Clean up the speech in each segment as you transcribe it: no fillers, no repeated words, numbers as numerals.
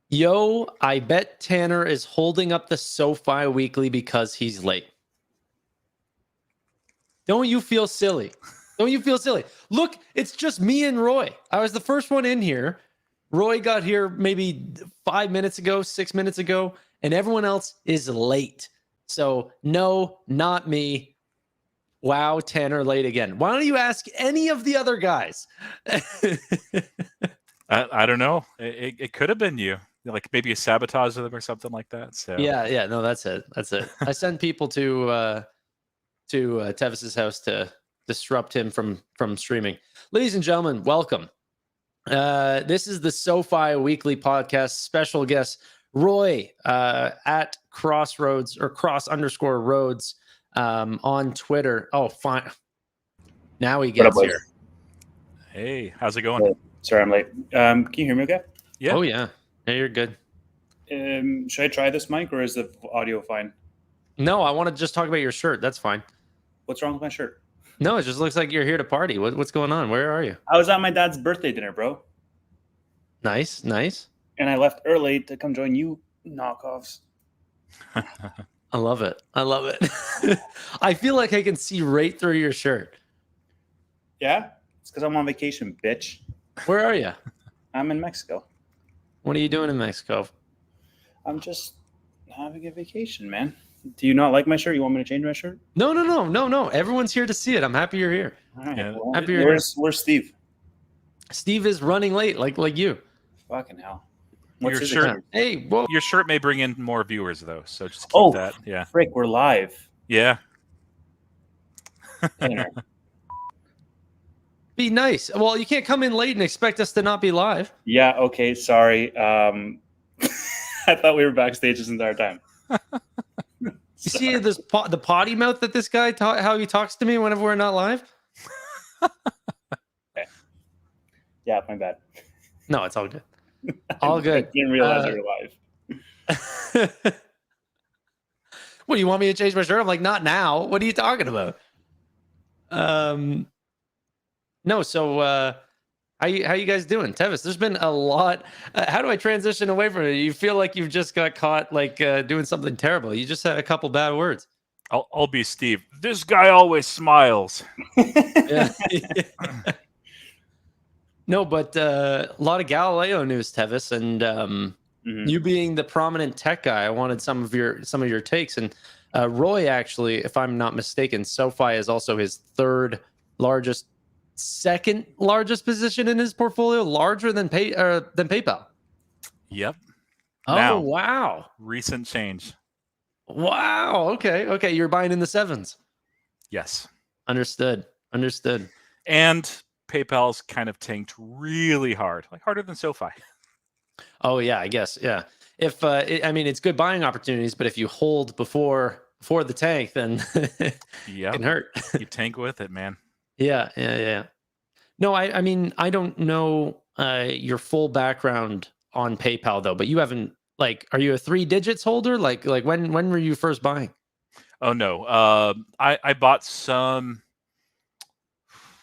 Yo, I bet Tanner is holding up the SoFi Weekly because he's late. Don't you feel silly? Don't you feel silly? Look, it's just me and Roy. I was the first one in here. Roy got here maybe 5 minutes ago, 6 minutes ago, and everyone else is late. So, no, not me. Wow, Tanner late again. Why don't you ask any of the other guys? I don't know. It could have been you. Like maybe you sabotaged them or something like that. So Yeah. No, that's it. I sent people to Tevis's house to disrupt him from streaming. Ladies and gentlemen, welcome. This is the SoFi Weekly Podcast. Special guest Roy at Crossroads or cross_roads on Twitter. Oh, fine. Now he gets here. Hey, how's it going? Sorry, I'm late. Can you hear me okay? Yeah. Oh, yeah. Yeah, you're good. Should I try this mic or is the audio fine? No, I want to just talk about your shirt. That's fine. What's wrong with my shirt? No, it just looks like you're here to party. What's going on? Where are you? I was at my dad's birthday dinner, bro. Nice. And I left early to come join you knockoffs. I love it. I feel like I can see right through your shirt. Yeah? It's because I'm on vacation, bitch. Where are you? I'm in Mexico. What are you doing in Mexico? I'm just having a vacation, man. Do you not like my shirt? You want me to change my shirt? No. Everyone's here to see it. I'm happy you're here. All right. Yeah. Well, Happy you're where's Steve? Steve is running late, like you. Fucking hell. Your shirt. Hey, whoa. Your shirt may bring in more viewers though, so just keep that. Yeah. Frick, we're live. Yeah. Be nice. Well, you can't come in late and expect us to not be live. Yeah. Okay. Sorry. I thought we were backstage this entire time. You see the potty mouth that this guy how he talks to me whenever we're not live? Okay. Yeah, my bad. No, it's all good. All good. I didn't realize we were live. What, do you want me to change my shirt? I'm like, not now. What are you talking about? No, so how you guys doing? Tevis, there's been a lot. How do I transition away from it? You feel like you've just got caught doing something terrible. You just had a couple bad words. I'll be Steve. This guy always smiles. Yeah. No, but a lot of Galileo news, Tevis, and you being the prominent tech guy, I wanted some of your takes. And Roy, actually, if I'm not mistaken, SoFi is also his second largest position in his portfolio, larger than PayPal. Yep. Oh, now, wow. Recent change. Wow. Okay. You're buying in the sevens. Yes. Understood. And PayPal's kind of tanked really hard, like harder than SoFi. Oh yeah, I guess. Yeah. If it's good buying opportunities, but if you hold before the tank, then it can hurt. You tank with it, man. Yeah. No, I don't know your full background on PayPal though, but you haven't are you a 3 digits holder? Like when were you first buying? Oh no. I bought some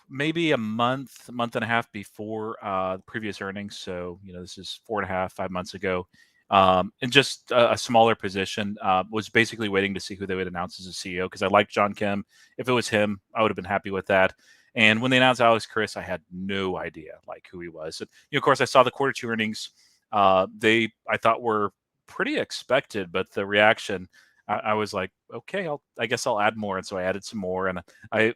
maybe a month and a half before the previous earnings. So, this is 4.5, 5 months ago. And just a smaller position, was basically waiting to see who they would announce as a CEO because I liked John Kim. If it was him, I would have been happy with that. And when they announced Alex Chris, I had no idea who he was. And, of course, I saw the quarter 2 earnings. I thought were pretty expected, but the reaction, I was like, okay, I guess I'll add more. And so I added some more. And I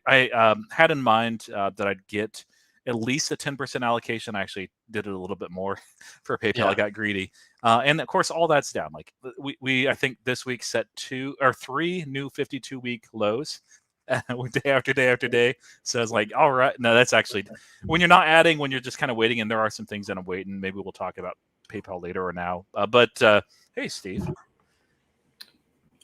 had in mind that I'd get at least a 10% allocation. I actually did it a little bit more for PayPal. Yeah. I got greedy. And of course, all that's down. Like we I think this week set 2 or 3 new 52-week lows. Day after day after day. So I was like, all right. No, that's actually when you're not adding, when you're just kind of waiting, and there are some things that I'm waiting. Maybe we'll talk about PayPal later or now. But hey, Steve.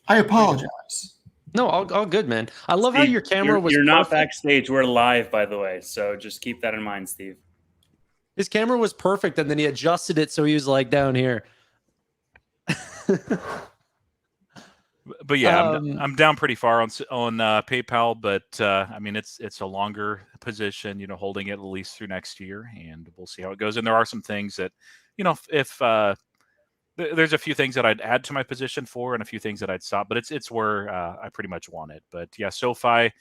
I apologize. No, all good, man. I love Steve, how your camera was. You're not backstage. We're live, by the way. So just keep that in mind, Steve. His camera was perfect, and then he adjusted it so he was down here. But yeah, Um, I'm down pretty far on PayPal, but I mean it's a longer position, holding it at least through next year, and we'll see how it goes. And there are some things that, if there's a few things that I'd add to my position for, and a few things that I'd stop, but it's where I pretty much want it. But yeah, SoFi,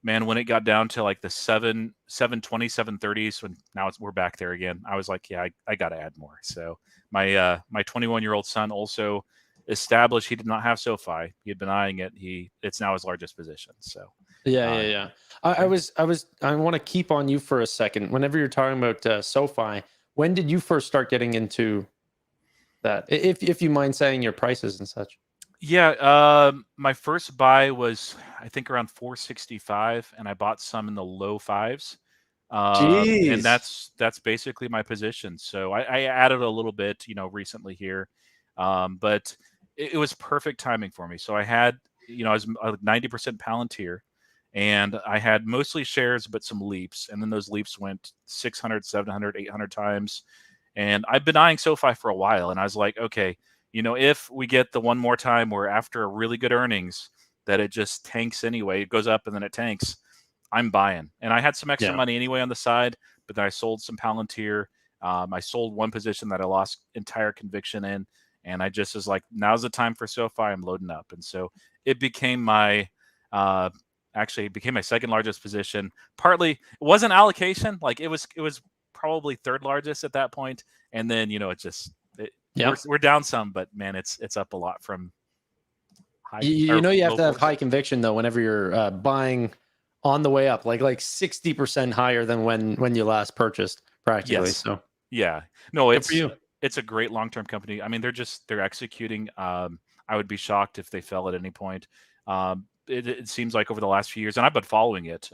man, when it got down to like the 720, 730s, when we're back there again, I was like, yeah, I got to add more. So my 21-year-old son also established he did not have SoFi. He had been eyeing it. It's now his largest position. So yeah. I want to keep on you for a second. Whenever you're talking about SoFi, when did you first start getting into that? If you mind saying your prices and such. Yeah, my first buy was I think around 465, and I bought some in the low fives. Jeez. And that's basically my position. So I added a little bit, recently here, but it was perfect timing for me. So I had, I was 90% Palantir, and I had mostly shares, but some leaps, and then those leaps went 600, 700, 800 times, and I've been eyeing SoFi for a while, and I was like, okay, if we get the one more time where after a really good earnings that it just tanks anyway, it goes up and then it tanks, I'm buying. And I had some extra money anyway on the side, but then I sold some Palantir. I sold one position that I lost entire conviction in, and I just was like, now's the time for SoFi. I'm loading up, and so it became my actually it became my second largest position. Partly it wasn't allocation, like it was probably third largest at that point, and then we're down some, but man, it's up a lot from high. You have to have fours. high conviction though whenever you're buying on the way up, like 60% higher than when you last purchased, practically. Yes. So yeah, no, good for you. It's a great long-term company. I mean, they're executing. I would be shocked if they fell at any point. It seems like over the last few years, and I've been following it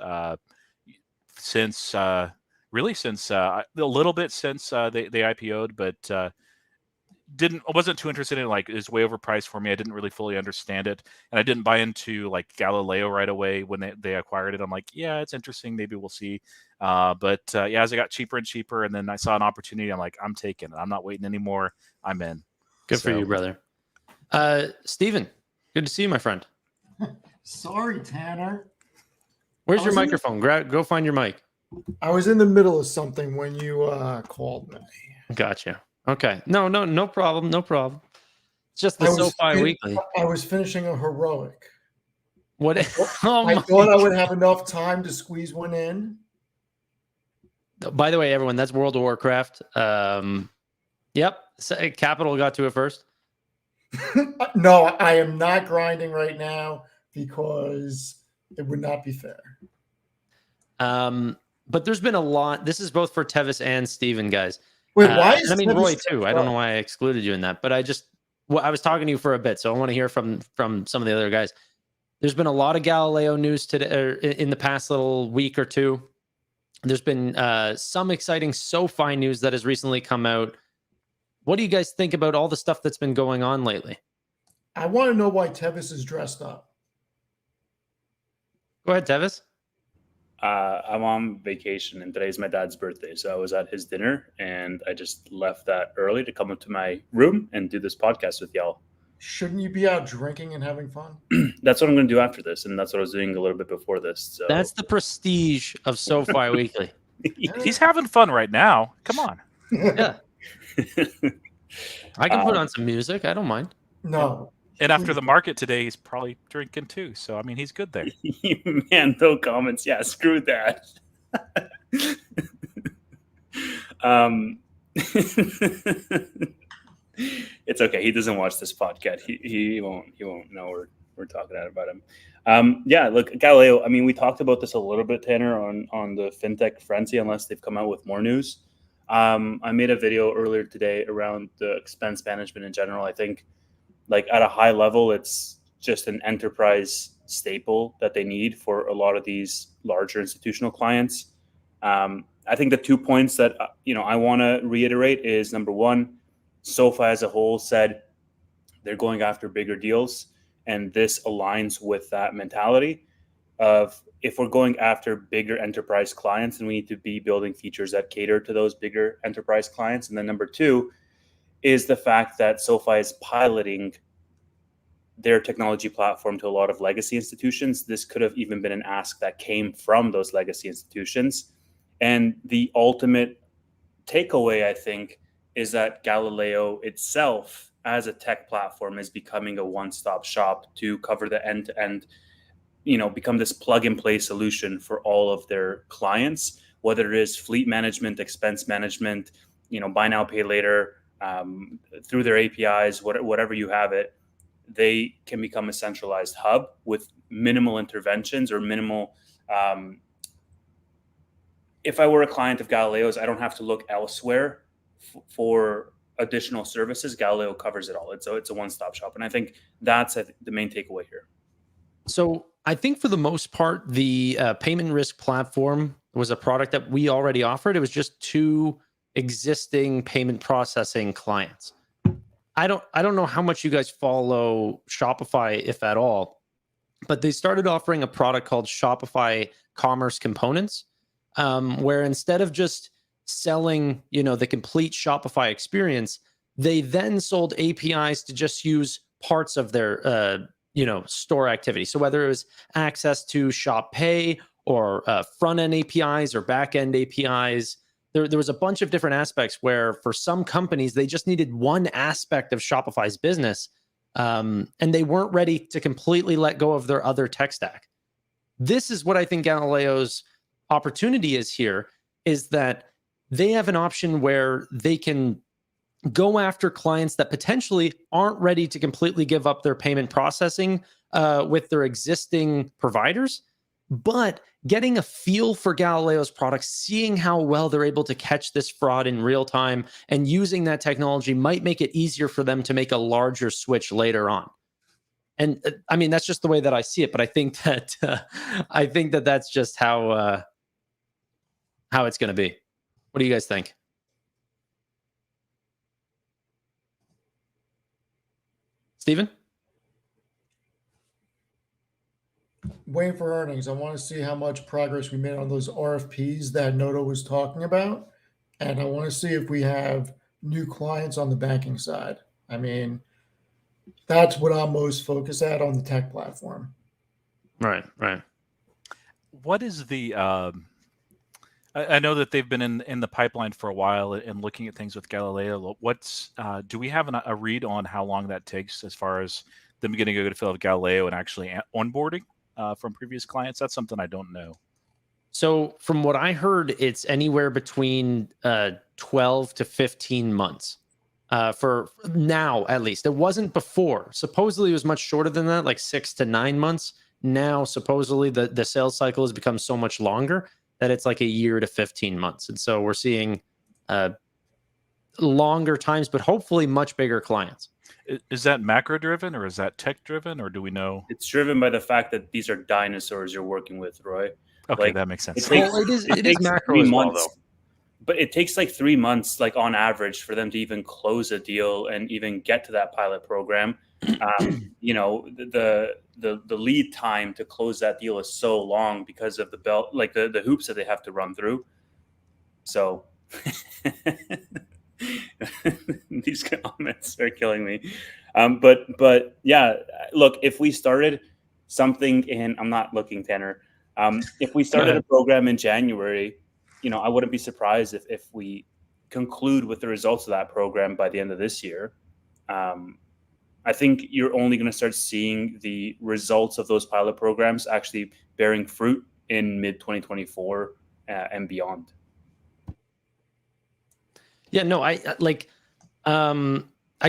since a little bit since they IPO'd, but I wasn't too interested in it. Like, it's way overpriced for me. I didn't really fully understand it, and I didn't buy into like Galileo right away when they acquired it. I'm like, yeah, it's interesting. Maybe we'll see. But as it got cheaper and cheaper, and then I saw an opportunity, I'm like, I'm taking it. I'm not waiting anymore. I'm in. Good for you, brother. Steven, good to see you, my friend. Sorry, Tanner. Where's your microphone? Go find your mic. I was in the middle of something when you called me. Gotcha. Okay. No problem. No problem. It's just the SoFi Weekly. I was finishing a heroic. What? I thought I would have enough time to squeeze one in. By the way, everyone, that's World of Warcraft. Yep. Capital got to it first. No, I am not grinding right now because it would not be fair. But there's been a lot. This is both for Tevis and Steven, guys. Wait, why is I mean, Tevis Roy too. I don't know why I excluded you in that, but I was talking to you for a bit, so I want to hear from some of the other guys. There's been a lot of Galileo news today, or in the past little week or two. There's been some exciting SoFi news that has recently come out. What do you guys think about all the stuff that's been going on lately? I want to know why Tevis is dressed up. Go ahead, Tevis. I'm on vacation, and today's my dad's birthday, so I was at his dinner, and I just left that early to come up to my room and do this podcast with y'all. Shouldn't you be out drinking and having fun? That's what I'm going to do after this, and that's what I was doing a little bit before this. So. That's the prestige of SoFi Weekly. He's having fun right now. Come on. Yeah. I can put on some music. I don't mind. No. And after the market today, he's probably drinking too. So, I mean, he's good there. Man, no comments. Yeah, screw that. It's okay. He doesn't watch this podcast. He won't know we're talking about him. Yeah, look, Galileo. I mean, we talked about this a little bit, Tanner, on the FinTech Frenzy, unless they've come out with more news. I made a video earlier today around the expense management in general. I think, like, at a high level, it's just an enterprise staple that they need for a lot of these larger institutional clients. I think the 2 points that I want to reiterate is, number one, SoFi as a whole said they're going after bigger deals, and this aligns with that mentality of, if we're going after bigger enterprise clients, then we need to be building features that cater to those bigger enterprise clients. And then number two is the fact that SoFi is piloting their technology platform to a lot of legacy institutions. This could have even been an ask that came from those legacy institutions. And the ultimate takeaway, I think, is that Galileo itself as a tech platform is becoming a one-stop shop to cover the end-to-end, become this plug-and-play solution for all of their clients, whether it is fleet management, expense management, buy now, pay later, through their APIs, whatever you have it, they can become a centralized hub with minimal interventions or minimal. If I were a client of Galileo's, I don't have to look elsewhere for additional services. Galileo covers it all. It's a one-stop shop. And I think that's the main takeaway here. So I think for the most part, the payment risk platform was a product that we already offered. It was just 2 existing payment processing clients. I don't know how much you guys follow Shopify, if at all, but they started offering a product called Shopify Commerce Components, where instead of just selling, the complete Shopify experience, they then sold APIs to just use parts of their, store activity. So whether it was access to Shop Pay or front-end APIs or back-end APIs, there was a bunch of different aspects where for some companies, they just needed one aspect of Shopify's business, and they weren't ready to completely let go of their other tech stack. This is what I think Galileo's opportunity is here, is that they have an option where they can go after clients that potentially aren't ready to completely give up their payment processing with their existing providers, but getting a feel for Galileo's products, seeing how well they're able to catch this fraud in real time, and using that technology might make it easier for them to make a larger switch later on. And I mean, that's just the way that I see it. But I think that that's just how it's going to be. What do you guys think? Steven? Waiting for earnings. I want to see how much progress we made on those RFPs that Noto was talking about. And I want to see if we have new clients on the banking side. I mean, that's what I'm most focused at on the tech platform. Right. What is the I know that they've been in the pipeline for a while and looking at things with Galileo. Do we have a read on how long that takes as far as them getting a good feel of Galileo and actually onboarding from previous clients? That's something I don't know. So from what I heard, it's anywhere between 12 to 15 months for now, at least. It wasn't before. Supposedly it was much shorter than that, like 6 to 9 months. Now, supposedly the sales cycle has become so much longer that it's like a year to 15 months. And so we're seeing longer times, but hopefully much bigger clients. Is that macro driven or is that tech driven, or do we know? It's driven by the fact that these are dinosaurs you're working with, Roy. Okay, that makes sense. It is macro as well, though. But it takes like 3 months, like on average, for them to even close a deal and even get to that pilot program. The lead time to close that deal is so long because of the hoops that they have to run through. So these comments are killing me. But yeah, look, if we started something I'm not looking, Tanner. If we started a program in January, I wouldn't be surprised if we conclude with the results of that program by the end of this year. I think you're only going to start seeing the results of those pilot programs actually bearing fruit in mid-2024 and beyond. Yeah, no, I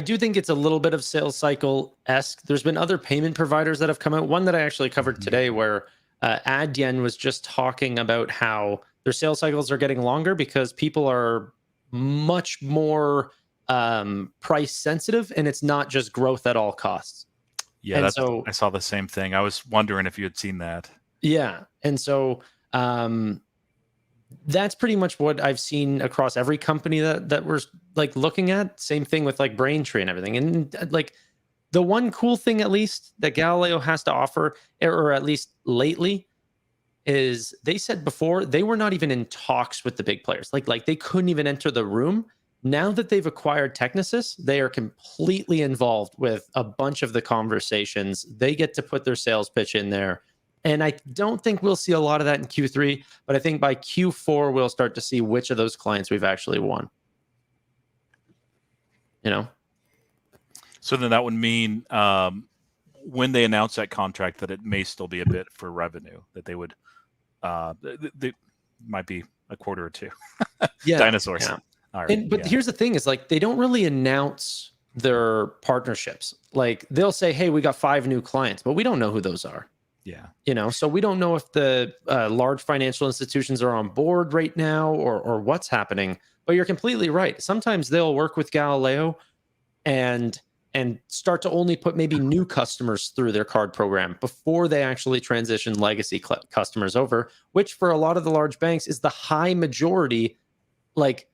do think it's a little bit of sales cycle-esque. There's been other payment providers that have come out. One that I actually covered today where Adyen was just talking about how their sales cycles are getting longer because people are much more price sensitive, and it's not just growth at all costs. Yeah, I saw the same thing. I was wondering if you had seen that. Yeah, and so that's pretty much what I've seen across every company that we're like looking at. Same thing with like Braintree and everything. And like the one cool thing, at least that Galileo has to offer, or at least lately, is they said before they were not even in talks with the big players. Like they couldn't even enter the room Now that they've acquired Technisys, they are completely involved with a bunch of the conversations. They get to put their sales pitch in there. And I don't think we'll see a lot of that in Q3, but I think by Q4, we'll start to see which of those clients we've actually won. You know? So then that would mean when they announce that contract that it may still be a bit for revenue, that they would, they might be a quarter or two. Yeah. Dinosaurs. Yeah. All right, But here's the thing is like, they don't really announce their partnerships. Like they'll say, hey, we got 5 new clients, but we don't know who those are. Yeah. You know, so we don't know if the large financial institutions are on board right now or what's happening. But you're completely right. Sometimes they'll work with Galileo and start to only put maybe new customers through their card program before they actually transition legacy customers over, which for a lot of the large banks is the high majority. Like,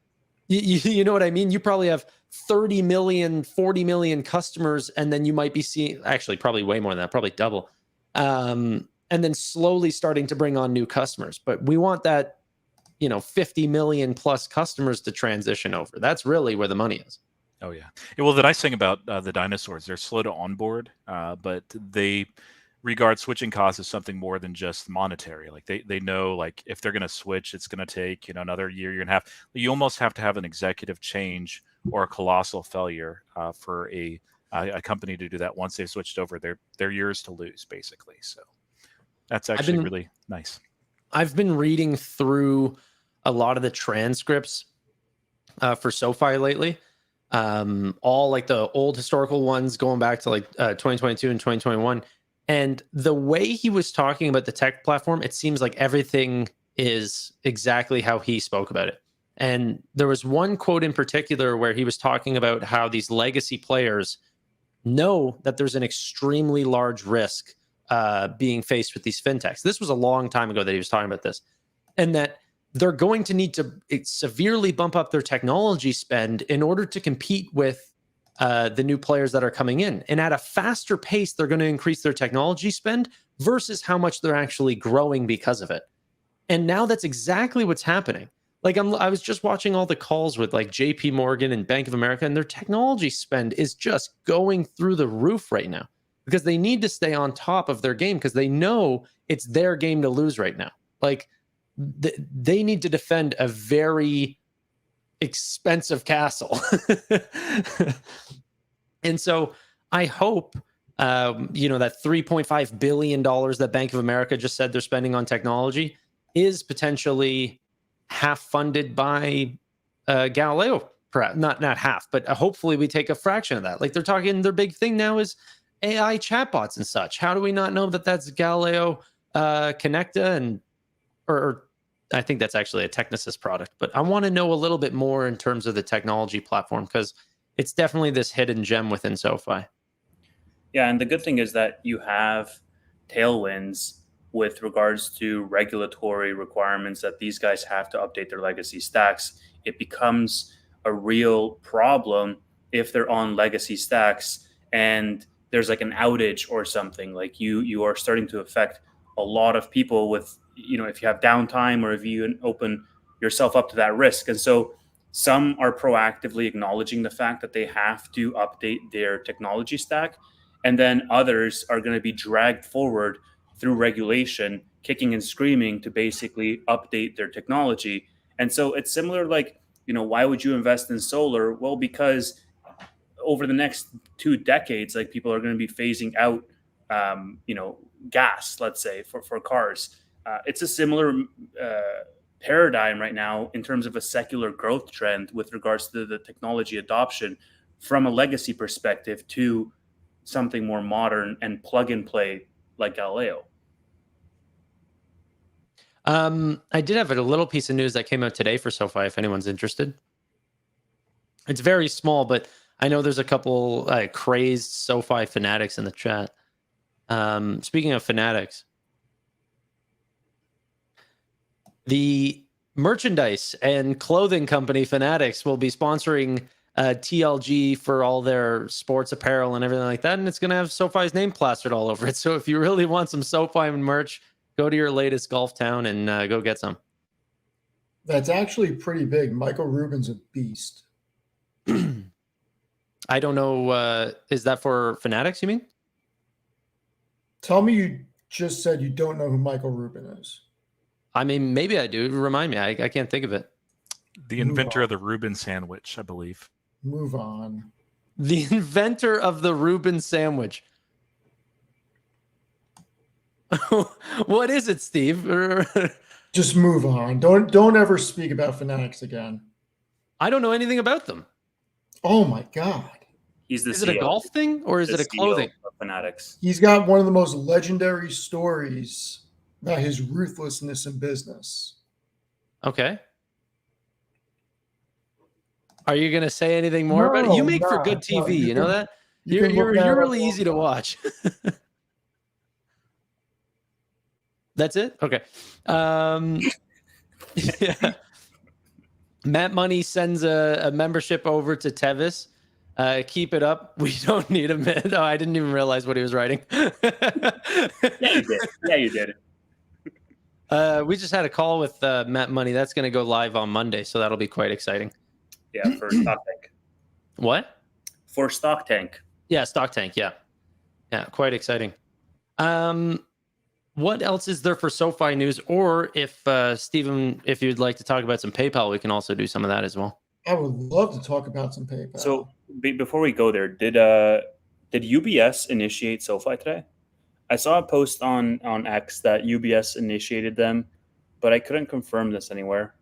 you know what I mean? You probably have 30 million, 40 million customers, and then you might be seeing, actually probably way more than that, probably double. And then slowly starting to bring on new customers. But we want that, 50 million plus customers to transition over. That's really where the money is. Oh, yeah. Well, the nice thing about the dinosaurs, they're slow to onboard, but they regard switching costs as something more than just monetary. Like they know, like if they're going to switch, it's going to take, another year and a half. You almost have to have an executive change or a colossal failure for a company to do that. Once they've switched over, they're yours to lose, basically. So that's actually really nice. I've been reading through a lot of the transcripts for SoFi lately. All like the old historical ones going back to like 2022 and 2021. And the way he was talking about the tech platform, it seems like everything is exactly how he spoke about it. And there was one quote in particular where he was talking about how these legacy players know that there's an extremely large risk being faced with these fintechs. This was a long time ago that he was talking about this, and that they're going to need to severely bump up their technology spend in order to compete with the new players that are coming in. And at a faster pace, they're going to increase their technology spend versus how much they're actually growing because of it. And now that's exactly what's happening. Like I was just watching all the calls with like JP Morgan and Bank of America, and their technology spend is just going through the roof right now because they need to stay on top of their game because they know it's their game to lose right now. Like they need to defend a very expensive castle. And so I hope, that $3.5 billion that Bank of America just said they're spending on technology is potentially half funded by Galileo. Perhaps not half, but hopefully we take a fraction of that. Like they're talking, their big thing now is AI chatbots and such. How do we not know that that's Galileo, Connecta, or I think that's actually a Technisys product, but I want to know a little bit more in terms of the technology platform because it's definitely this hidden gem within SoFi. Yeah, and the good thing is that you have tailwinds with regards to regulatory requirements that these guys have to update their legacy stacks. It becomes a real problem if they're on legacy stacks and there's like an outage or something. Like you are starting to affect a lot of people with, if you have downtime or if you open yourself up to that risk. And so some are proactively acknowledging the fact that they have to update their technology stack. And then others are going to be dragged forward through regulation, kicking and screaming to basically update their technology. And so it's similar, like, why would you invest in solar? Well, because over the next 2 decades, like people are going to be phasing out, gas, let's say for cars. It's a similar paradigm right now in terms of a secular growth trend with regards to the technology adoption from a legacy perspective to something more modern and plug and play like Galileo. I did have a little piece of news that came out today for SoFi, if anyone's interested. It's very small, but I know there's a couple crazed SoFi fanatics in the chat. Speaking of fanatics, the merchandise and clothing company Fanatics will be sponsoring TLG for all their sports apparel and everything like that. And it's going to have SoFi's name plastered all over it. So if you really want some SoFi merch, go to your latest golf town and go get some. That's actually pretty big. Michael Rubin's a beast. I don't know. Is that for Fanatics, you mean? Tell me you just said you don't know who Michael Rubin is. I mean, maybe I do. Remind me. I can't think of it. The inventor of the Reuben sandwich, I believe. Move on. The inventor of the Reuben sandwich. What is it, Steve? Just move on. Don't ever speak about Fanatics again. I don't know anything about them. Oh my God. He's the Is it a CEO, golf thing or is the it a clothing? CEO of Fanatics. He's got one of the most legendary stories about his ruthlessness in business. Okay. Are you going to say anything more about it? You make for good TV. You know that? You're really easy to watch. That's it? Okay. Yeah. Matt Money sends a membership over to Tevis. Keep it up. We don't need a minute. Oh, I didn't even realize what he was writing. Yeah, you did. Yeah, you did. We just had a call with Matt Money. That's going to go live on Monday, so that'll be quite exciting. Yeah, for Stock Tank. What? For Stock Tank. Yeah, Stock Tank. Yeah, quite exciting. What else is there for SoFi news? Or if Stephen, if you'd like to talk about some PayPal, we can also do some of that as well. I would love to talk about some PayPal. So before we go there, did UBS initiate SoFi today? I saw a post on X that UBS initiated them, but I couldn't confirm this anywhere.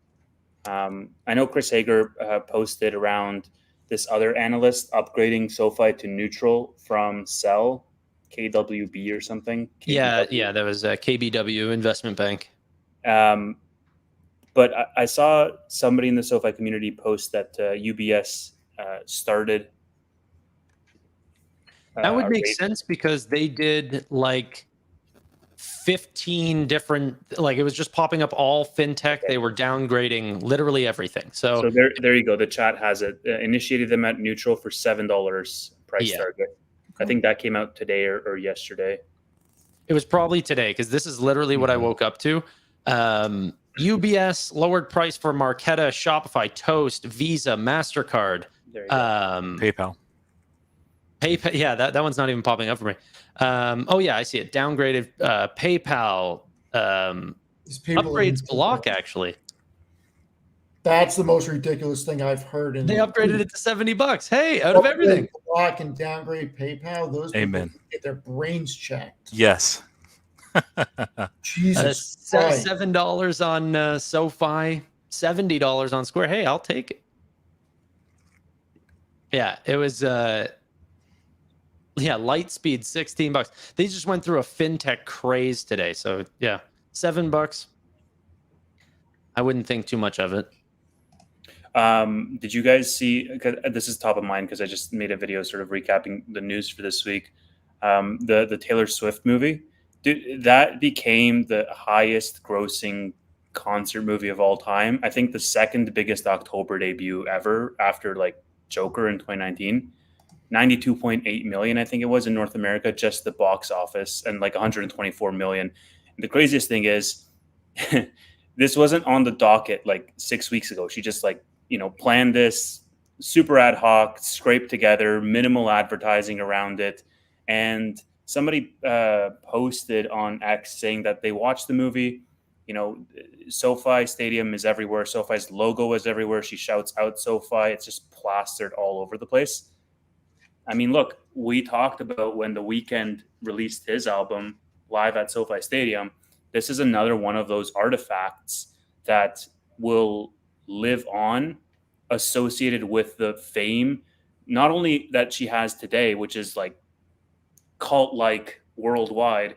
I know Chris Hager posted around this other analyst upgrading SoFi to neutral from sell, KWB or something. KBW. Yeah, that was KBW Investment Bank. But I saw somebody in the SoFi community post that UBS started. That would make sense because they did like 15 different, like it was just popping up all fintech. They were downgrading literally everything. So there you go. The chat has it. Initiated them at neutral for $7 price target. I think that came out today or yesterday. It was probably today because this is literally what I woke up to. UBS lowered price for Marqeta, Shopify, Toast, Visa, MasterCard, PayPal. PayPal. Yeah, that one's not even popping up for me. Oh yeah, I see it. Downgraded PayPal. Upgrades Block actually. That's the most ridiculous thing I've heard. They upgraded it to $70. Hey, out of everything. Block and downgrade PayPal. Those people get their brains checked. Yes. Jesus Christ. $7 on SoFi, $70 on Square. Hey, I'll take it. Yeah, it was Lightspeed, $16. They just went through a fintech craze today. So yeah, $7. I wouldn't think too much of it. Did you guys see, this is top of mind because I just made a video sort of recapping the news for this week. The Taylor Swift movie. Dude, that became the highest grossing concert movie of all time. I think the second biggest October debut ever after like Joker in 2019. 92.8 million, I think it was in North America, just the box office, and like 124 million. And the craziest thing is this wasn't on the docket like 6 weeks ago. She just planned this super ad hoc, scraped together, minimal advertising around it. And somebody posted on X saying that they watched the movie. SoFi Stadium is everywhere. SoFi's logo is everywhere. She shouts out SoFi. It's just plastered all over the place. I mean, look, we talked about when The Weeknd released his album live at SoFi Stadium. This is another one of those artifacts that will live on, associated with the fame, not only that she has today, which is like cult-like worldwide,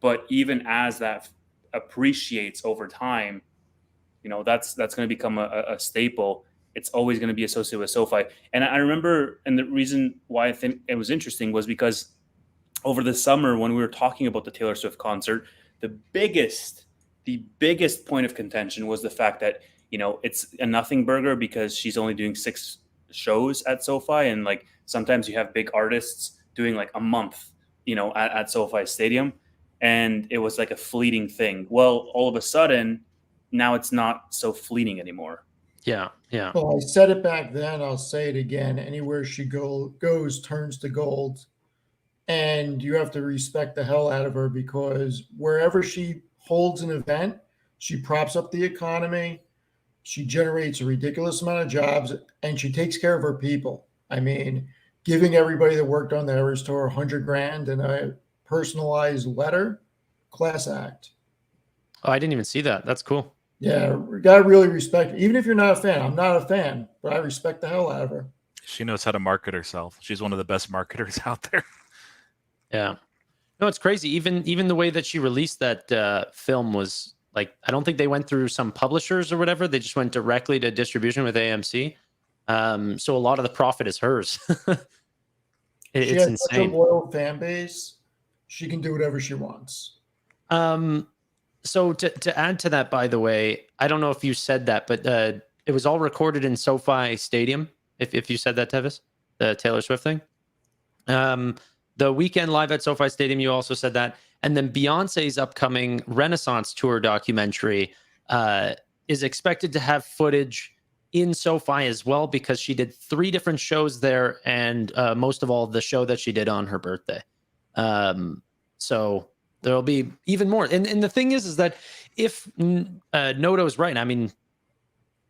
but even as that appreciates over time, that's going to become a staple. It's always going to be associated with SoFi. And I remember, and the reason why I think it was interesting was because over the summer when we were talking about the Taylor Swift concert, the biggest point of contention was the fact that, it's a nothing burger because she's only doing 6 shows at SoFi. And like, sometimes you have big artists doing like a month, at SoFi Stadium. And it was like a fleeting thing. Well, all of a sudden, now it's not so fleeting anymore. Yeah. Yeah. Well, I said it back then. I'll say it again. Anywhere she goes turns to gold. And you have to respect the hell out of her because wherever she holds an event, she props up the economy. She generates a ridiculous amount of jobs and she takes care of her people. I mean, giving everybody that worked on the Ever Store 100 grand in a personalized letter, class act. Oh, I didn't even see that. That's cool. Yeah, we gotta really respect her. Even if you're not a fan, I'm not a fan, but I respect the hell out of her. She knows how to market herself. She's one of the best marketers out there. Yeah. No, it's crazy. Even the way that she released that film was like, I don't think they went through some publishers or whatever. They just went directly to distribution with AMC. So a lot of the profit is hers. She It's has such a insane. loyal fan base. She can do whatever she wants. So to add to that, by the way, I don't know if you said that, but it was all recorded in SoFi Stadium. If you said that, Tevis, the Taylor Swift thing. The weekend live at SoFi Stadium, you also said that. And then Beyonce's upcoming Renaissance Tour documentary is expected to have footage in SoFi as well, because she did 3 different shows there, and most of all, the show that she did on her birthday. So there'll be even more. And the thing is that if Noto's right, I mean,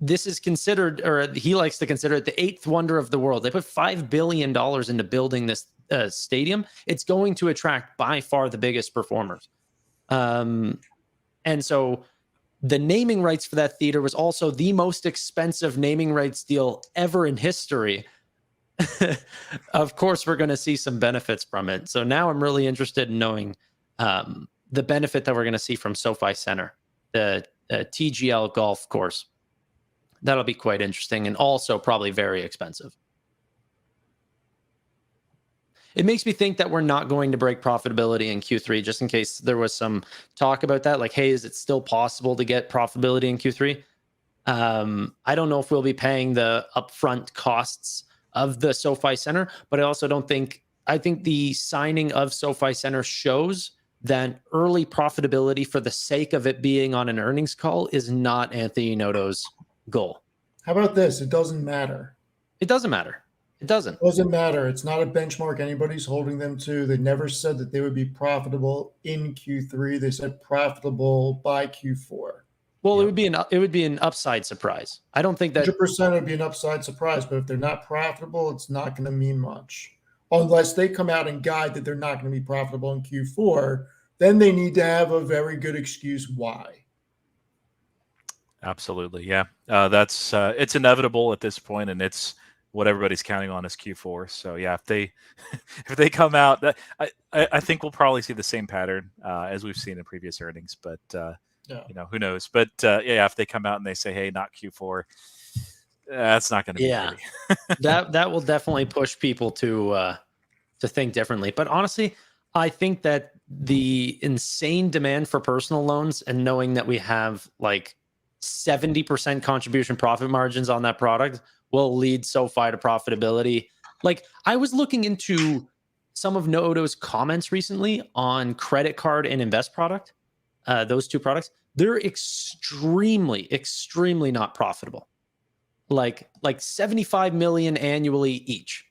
this is considered, or he likes to consider it, the 8th wonder of the world. They put $5 billion into building this stadium. It's going to attract by far the biggest performers. And so the naming rights for that theater was also the most expensive naming rights deal ever in history. Of course, we're going to see some benefits from it. So now I'm really interested in knowing the benefit that we're going to see from SoFi Center, the TGL golf course. That'll be quite interesting and also probably very expensive. It makes me think that we're not going to break profitability in Q3, just in case there was some talk about that. Like, hey, is it still possible to get profitability in Q3? I don't know if we'll be paying the upfront costs of the SoFi Center, but I also don't think, I think the signing of SoFi Center shows that early profitability for the sake of it being on an earnings call is not Anthony Noto's goal. How about this? It doesn't matter. It doesn't matter. It doesn't. It doesn't matter. It's not a benchmark anybody's holding them to. They never said that they would be profitable in Q3. They said profitable by Q4. Well, it would be an upside surprise. I don't think that 100% would be an upside surprise, but if they're not profitable, it's not going to mean much. Unless they come out and guide that they're not going to be profitable in Q4, then they need to have a very good excuse why. Absolutely, yeah. That's it's inevitable at this point, and it's what everybody's counting on is Q4. So yeah, if they come out, I think we'll probably see the same pattern as we've seen in previous earnings. But you know, who knows? But yeah, if they come out and they say, hey, not Q4, that's not going to be pretty. that will definitely push people to think differently. But honestly, I think that the insane demand for personal loans and knowing that we have like 70% contribution profit margins on that product will lead SoFi to profitability. Like, I was looking into some of Noto's comments recently on credit card and invest product. Those 2 products, they're extremely not profitable. Like 75 million annually each.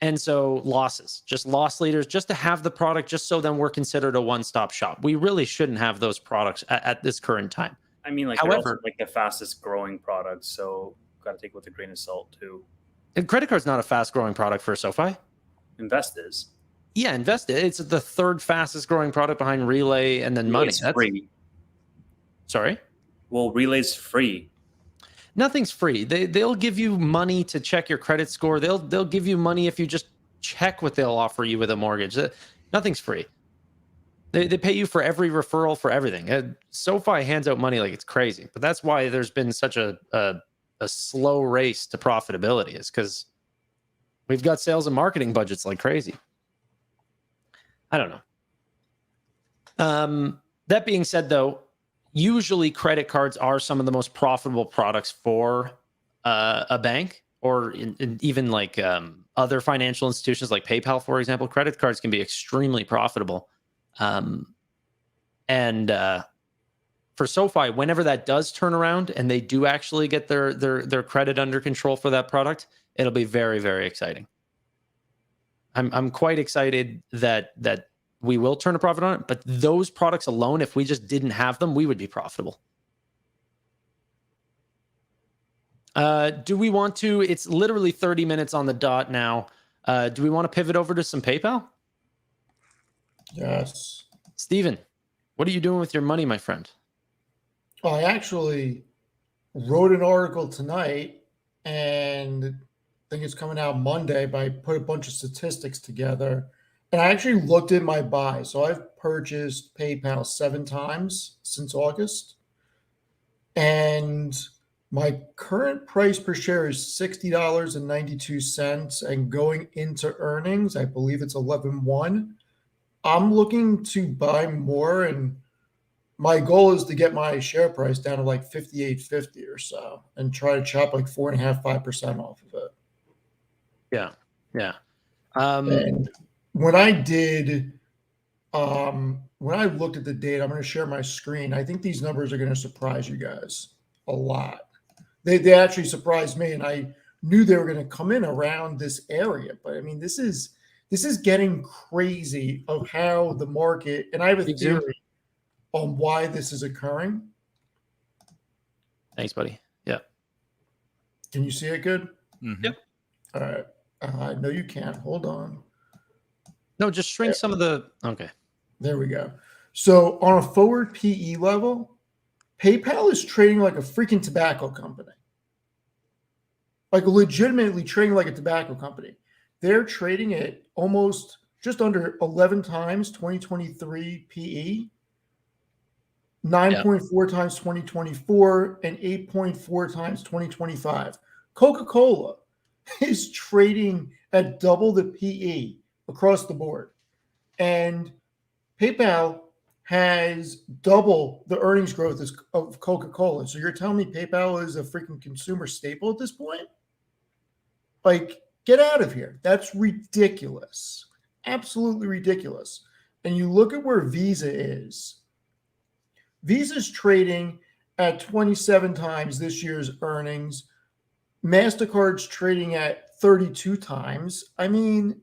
And so losses, just loss leaders, just to have the product, just so then we're considered a one-stop shop. We really shouldn't have those products at this current time. I mean, like, however, they're also like the fastest growing products, so got to take it with a grain of salt too. And credit card's not a fast-growing product for SoFi. Invest is. Yeah, Invest. It's the 3rd fastest growing product behind Relay and then Money. It's free. Sorry? Well, Relay's free. Nothing's free. They'll give you money to check your credit score. They'll give you money if you just check what they'll offer you with a mortgage. Nothing's free. They pay you for every referral, for everything. SoFi hands out money like it's crazy. But that's why there's been such a slow race to profitability, is because we've got sales and marketing budgets like crazy. I don't know. That being said, though, usually credit cards are some of the most profitable products for a bank, or in even like other financial institutions like PayPal, for example. Credit cards can be extremely profitable. And for SoFi, whenever that does turn around and they do actually get their credit under control for that product, it'll be very, very exciting. I'm quite excited that we will turn a profit on it, but those products alone, if we just didn't have them, we would be profitable. Do we want to? It's literally 30 minutes on the dot now. Do we want to pivot over to some PayPal? Yes. Steven, what are you doing with your money, my friend? Well, I actually wrote an article tonight, and I think it's coming out Monday, but I put a bunch of statistics together. And I actually looked at my buy. So I've purchased PayPal 7 times since August. And my current price per share is $60.92. And going into earnings, I believe it's 11.1. I'm looking to buy more, and my goal is to get my share price down to like 58.50 or so and try to chop like 4.5%, 5% off of it. Yeah. And when I did, when I looked at the data, I'm going to share my screen. I think these numbers are going to surprise you guys a lot. They actually surprised me, and I knew they were going to come in around this area. But I mean, this is getting crazy of how the market, and I have a theory on why this is occurring. Thanks, buddy. Yeah. Can you see it good? Mm-hmm. Yep. All right. No, you can't. Hold on. No, just shrink some of the. Okay. There we go. So on a forward PE level, PayPal is trading like a freaking tobacco company. Like legitimately trading like a tobacco company. They're trading at almost just under 11 times 2023 PE, 9.4 times 2024, and 8.4 times 2025. Coca-Cola is trading at double the PE across the board. And PayPal has double the earnings growth of Coca-Cola. So you're telling me PayPal is a freaking consumer staple at this point? Like, get out of here. That's ridiculous. Absolutely ridiculous. And you look at where Visa is. Visa's trading at 27 times this year's earnings. MasterCard's trading at 32 times. I mean,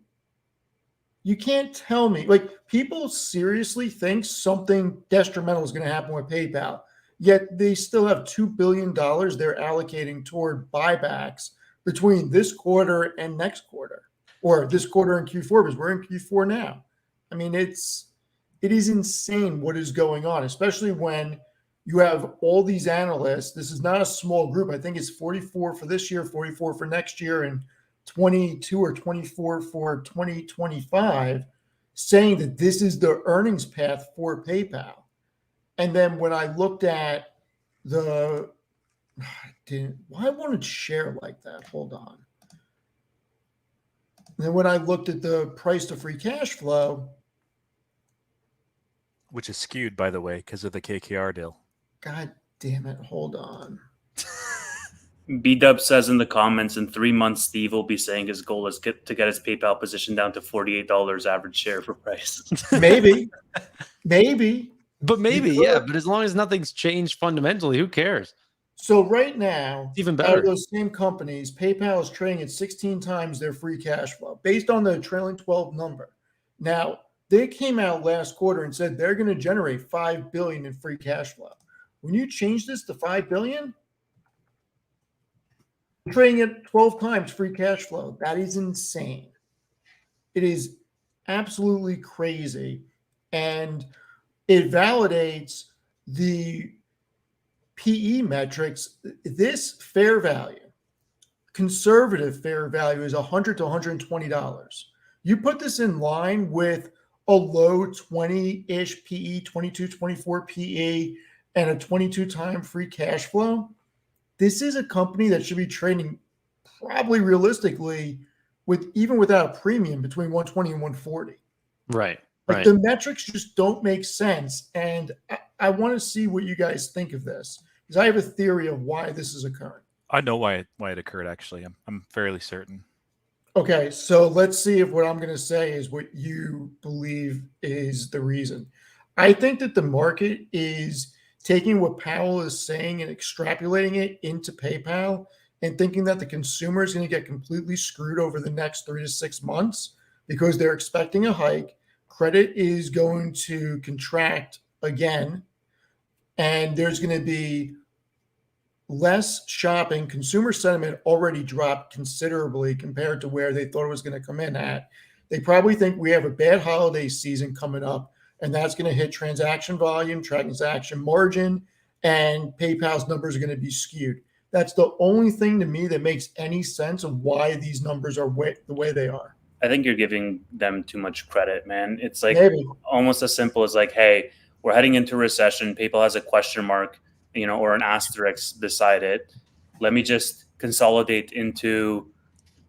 you can't tell me. Like, people seriously think something detrimental is going to happen with PayPal, yet they still have $2 billion they're allocating toward buybacks between this quarter and next quarter, or this quarter and Q4, because we're in Q4 now. I mean, it is insane what is going on, especially when you have all these analysts. This is not a small group. I think it's 44 for this year, 44 for next year, and 22 or 24 for 2025, saying that this is the earnings path for PayPal. And then when I looked at why won't it share like that? Hold on. And then when I looked at the price to free cash flow, Which is skewed, by the way, because of the KKR deal. God damn it. Hold on. B-Dub says in the comments, in 3 months, Steve will be saying his goal is to get his PayPal position down to $48 average share for price. Maybe. But maybe, yeah. But as long as nothing's changed fundamentally, who cares? So right now, It's even out better. of those same companies, PayPal is trading at 16 times their free cash flow based on the trailing 12 number. Now, they came out last quarter and said they're going to generate $5 billion in free cash flow. When you change this to $5 billion, you're trading at 12 times free cash flow. That is insane. It is absolutely crazy. And it validates the PE metrics. This fair value, conservative fair value, is $100 to $120. You put this in line with a low 20-ish PE, 22, 24 PE, and a 22 time free cash flow. This is a company that should be trading probably realistically even without a premium between 120 and 140. Right. Like the metrics just don't make sense. And I want to see what you guys think of this, because I have a theory of why this is occurring. I know why it occurred, actually. I'm fairly certain. Okay, so let's see if what I'm going to say is what you believe is the reason. I think that the market is taking what Powell is saying and extrapolating it into PayPal and thinking that the consumer is going to get completely screwed over the next 3 to 6 months because they're expecting a hike. Credit is going to contract again, and there's going to be less shopping. Consumer sentiment already dropped considerably compared to where they thought it was going to come in at. They probably think we have a bad holiday season coming up, and that's going to hit transaction volume, transaction margin, and PayPal's numbers are going to be skewed. That's the only thing to me that makes any sense of why these numbers are the way they are. I think you're giving them too much credit, man. It's like Maybe. almost as simple as like, hey, we're heading into recession. PayPal has a question mark, or an asterisk beside it. Let me just consolidate into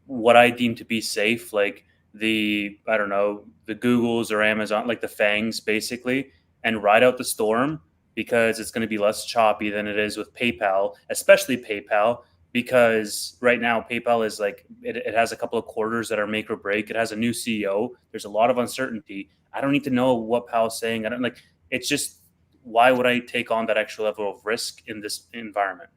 what I deem to be safe, like the Googles or Amazon, like the FANGs basically, and ride out the storm because it's going to be less choppy than it is with PayPal, especially PayPal, because right now PayPal is like, it has a couple of quarters that are make or break. It has a new CEO. There's a lot of uncertainty. I don't need to know what Powell's saying. It's just, why would I take on that extra level of risk in this environment?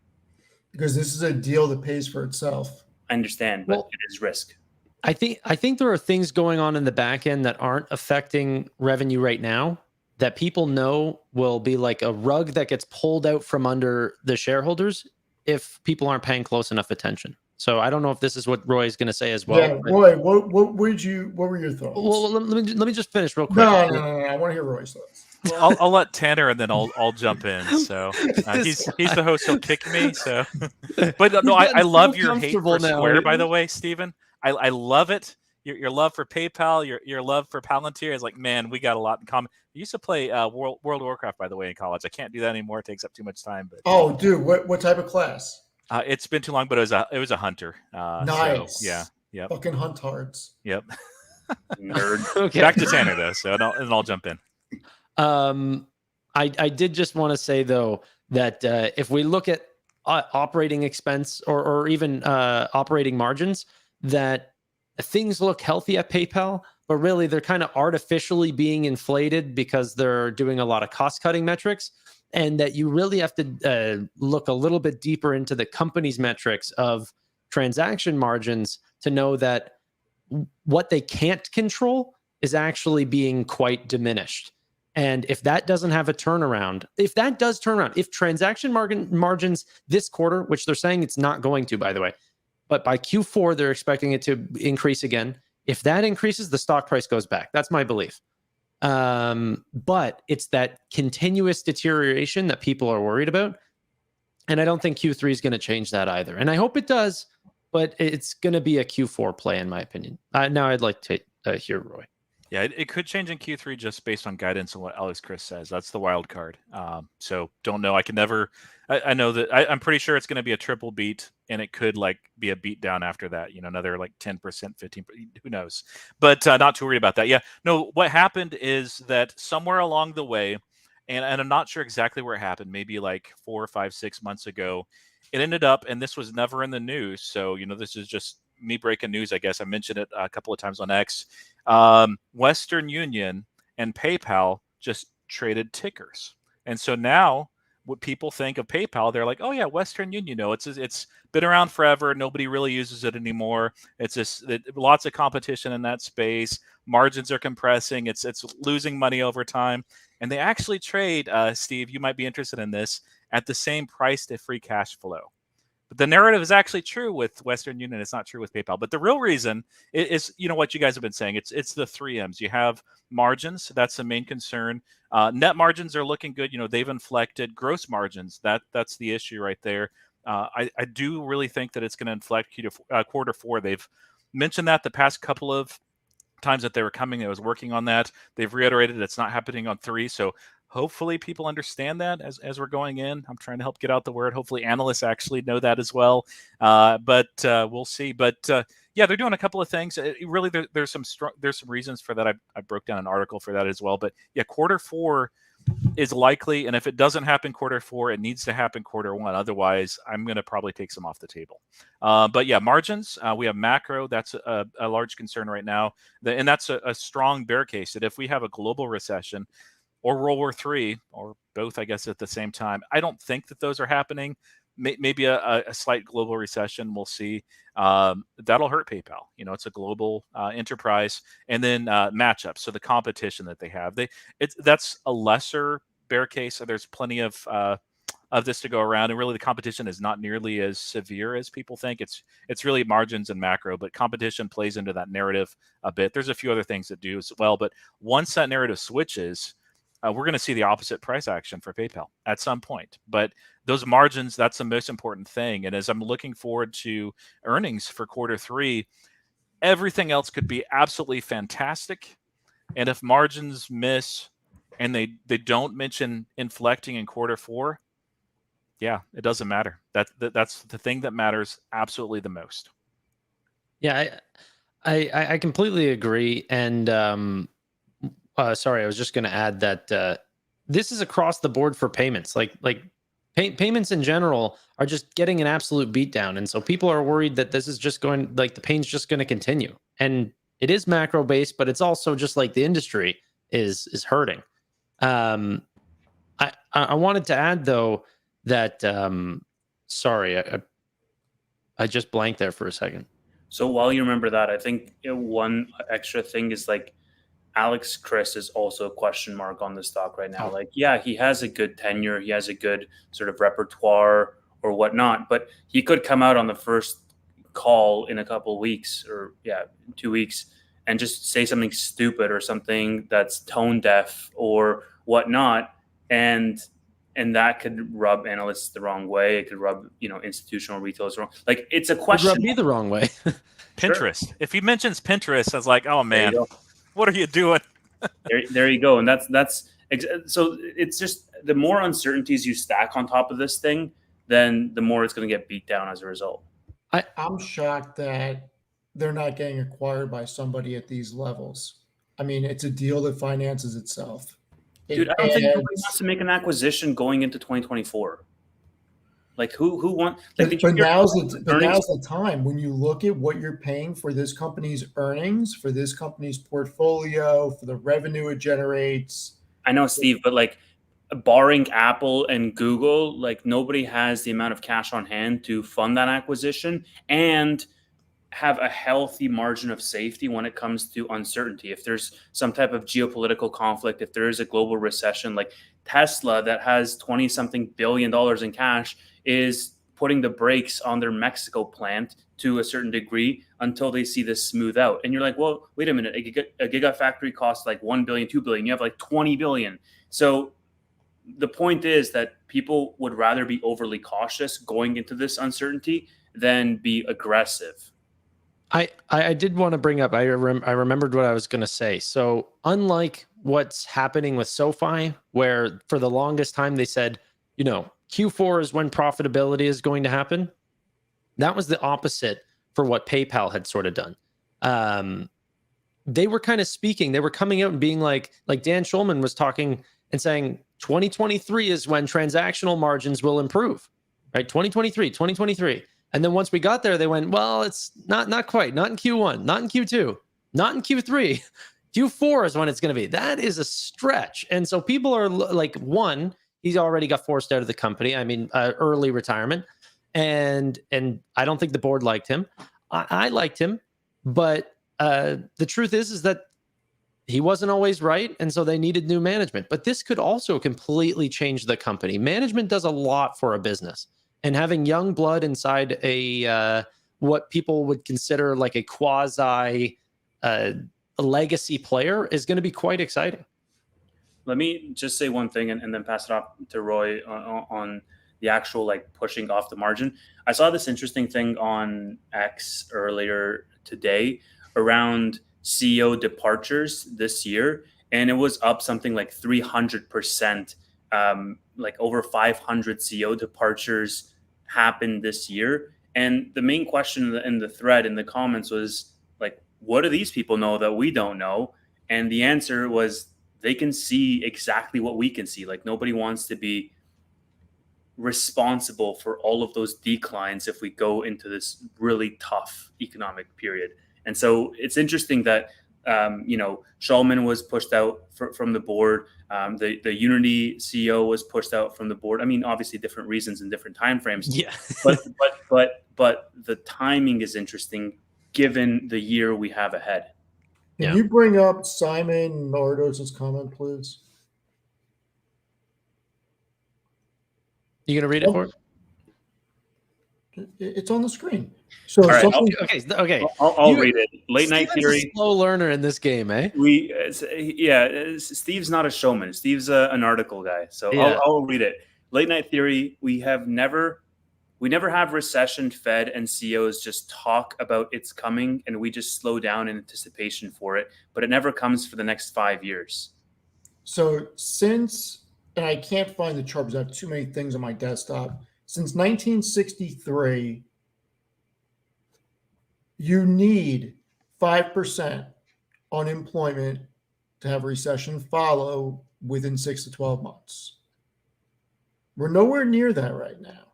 Because this is a deal that pays for itself. I understand, but it is risk. I think there are things going on in the back end that aren't affecting revenue right now that people know will be like a rug that gets pulled out from under the shareholders if people aren't paying close enough attention. So I don't know if this is what Roy is going to say as well. Yeah, Roy, what were your thoughts? Well, let me just finish real quick. No. I want to hear Roy's thoughts. Well, I'll let Tanner and then I'll jump in. So he's the host. He'll kick me. So, but no, I love your hate for Square. By the way, Steven, I love it. Your love for PayPal, your love for Palantir is like, man, we got a lot in common. I used to play World of Warcraft, by the way, in college. I can't do that anymore. It takes up too much time. But dude, what type of class? It's been too long, but it was a hunter. Nice. So, yeah. Fucking hunt hards. Yep. Nerd. Okay. Back to Tanner though, so I'll jump in. I did just want to say though that if we look at operating expense or even operating margins, that things look healthy at PayPal, but really they're kind of artificially being inflated because they're doing a lot of cost-cutting metrics, and that you really have to look a little bit deeper into the company's metrics of transaction margins to know that what they can't control is actually being quite diminished. And if that doesn't have a turnaround, if that does turn around, if transaction margins this quarter, which they're saying it's not going to, by the way, but by Q4, they're expecting it to increase again. If that increases, the stock price goes back. That's my belief. But it's that continuous deterioration that people are worried about. And I don't think Q3 is going to change that either. And I hope it does, but it's going to be a Q4 play, in my opinion. Now I'd like to hear Roy. Yeah, it could change in Q3 just based on guidance and what Alex Chris says. That's the wild card. So don't know. I know that I'm pretty sure it's going to be a triple beat, and it could be a beat down after that. Another 10%, 15%. Who knows? But not too worried about that. Yeah. No. What happened is that somewhere along the way, and I'm not sure exactly where it happened. Maybe 4, 5, 6 months ago, it ended up, and this was never in the news. So this is just me breaking news. I guess I mentioned it a couple of times on X. Western Union and PayPal just traded tickers. And so now what people think of PayPal, they're like, oh yeah, Western Union, it's been around forever. Nobody really uses it anymore. It's just lots of competition in that space. Margins are compressing. It's losing money over time. And they actually trade, Steve, you might be interested in this, at the same price to free cash flow. But the narrative is actually true with Western Union. It's not true with PayPal. But the real reason is, what you guys have been saying. It's the 3 M's. You have margins. That's the main concern. Net margins are looking good. They've inflected. Gross margins, that's the issue right there. I do really think that it's going to inflect quarter 4. They've mentioned that the past couple of times that they were coming. It was working on that. They've reiterated it's not happening on 3. So hopefully people understand that as we're going in. I'm trying to help get out the word. Hopefully analysts actually know that as well. But we'll see. But yeah, they're doing a couple of things. Really, there's some reasons for that. I broke down an article for that as well. But yeah, quarter 4 is likely, and if it doesn't happen quarter 4, it needs to happen quarter 1. Otherwise, I'm going to probably take some off the table. But yeah, margins. We have macro. That's a large concern right now, and that's a strong bear case. That if we have a global recession, or World War III, or both, I guess, at the same time. I don't think that those are happening. Maybe a slight global recession, we'll see. That'll hurt PayPal. It's a global enterprise. And then matchups, so the competition that they have. That's a lesser bear case. So there's plenty of this to go around, and really the competition is not nearly as severe as people think. It's really margins and macro, but competition plays into that narrative a bit. There's a few other things that do as well, but once that narrative switches, we're going to see the opposite price action for PayPal at some point. But those margins, that's the most important thing. And as I'm looking forward to earnings for Q3, everything else could be absolutely fantastic. And if margins miss and they don't mention inflecting in Q4, yeah, it doesn't matter. That's the thing that matters absolutely the most. Yeah, I completely agree. And sorry, I was just going to add that this is across the board for payments. Like payments in general are just getting an absolute beatdown, and so people are worried that this is just going, like, the pain's just going to continue. And it is macro based, but it's also just like the industry is hurting. I wanted to add though that sorry, I just blanked there for a second. So while you remember that, I think one extra thing is, like, Alex Chris is also a question mark on the stock right now. Oh. Like, yeah, he has a good tenure, he has a good sort of repertoire or whatnot, but he could come out on the first call in a couple of weeks, or 2 weeks, and just say something stupid or something that's tone deaf or whatnot, and that could rub analysts the wrong way. It could rub institutional retailers wrong. Like, it's a question. It rubbed me the wrong way. Pinterest. Sure. If he mentions Pinterest, I was like, oh man, what are you doing? there you go. And that's so it's just, the more uncertainties you stack on top of this thing, then the more it's going to get beat down as a result. I'm shocked that they're not getting acquired by somebody at these levels. I mean, it's a deal that finances itself. Dude, I don't think nobody wants to make an acquisition going into 2024. Like, who want? Like, but now's the time. When you look at what you're paying for this company's earnings, for this company's portfolio, for the revenue it generates. I know, Steve, but like, barring Apple and Google, like, nobody has the amount of cash on hand to fund that acquisition and have a healthy margin of safety when it comes to uncertainty. If there's some type of geopolitical conflict, if there is a global recession, like Tesla, that has $20-something billion in cash, is putting the brakes on their Mexico plant to a certain degree until they see this smooth out. And you're like, well, wait a minute, a gigafactory costs like $1 billion, $2 billion. You have like $20 billion. So the point is that people would rather be overly cautious going into this uncertainty than be aggressive. I did want to bring up, I remembered what I was going to say. So unlike what's happening with SoFi, where for the longest time they said, Q4 is when profitability is going to happen, that was the opposite for what PayPal had sort of done. They were kind of speaking, they were coming out and being like Dan Schulman was talking and saying 2023 is when transactional margins will improve, right? 2023. And then once we got there, they went, well, it's not quite, not in Q1, not in Q2, not in Q3. Q4 is when it's going to be. That is a stretch. And so people are like, one, he's already got forced out of the company. I mean, early retirement. And I don't think the board liked him. I liked him. But the truth is that he wasn't always right. And so they needed new management. But this could also completely change the company. Management does a lot for a business. And having young blood inside a what people would consider like a quasi legacy player is going to be quite exciting. Let me just say one thing and then pass it off to Roy on the actual, like, pushing off the margin. I saw this interesting thing on X earlier today around CEO departures this year, and it was up something like 300%. Like over 500 CEO departures happened this year. And the main question in the thread in the comments was like, what do these people know that we don't know? And the answer was, they can see exactly what we can see. Like, nobody wants to be responsible for all of those declines if we go into this really tough economic period. And so it's interesting that Shulman was pushed out from the board. The Unity CEO was pushed out from the board. I mean, obviously different reasons and different timeframes. Yeah. but the timing is interesting given the year we have ahead. Can Yeah. you bring up Simon Nordos's comment, please? You gonna read it for? It's on the screen. So All right, Okay. I'll read it. Late night Steven's theory. a slow learner in this game, eh? Steve's not a showman. Steve's an article guy. So Yeah. I'll read it. Late night theory. We never have recession Fed and CEOs just talk about it's coming and we just slow down in anticipation for it, but it never comes for the next 5 years. So and I can't find the chart because I have too many things on my desktop. Since 1963, you need 5% unemployment to have a recession follow within 6 to 12 months. We're nowhere near that right now.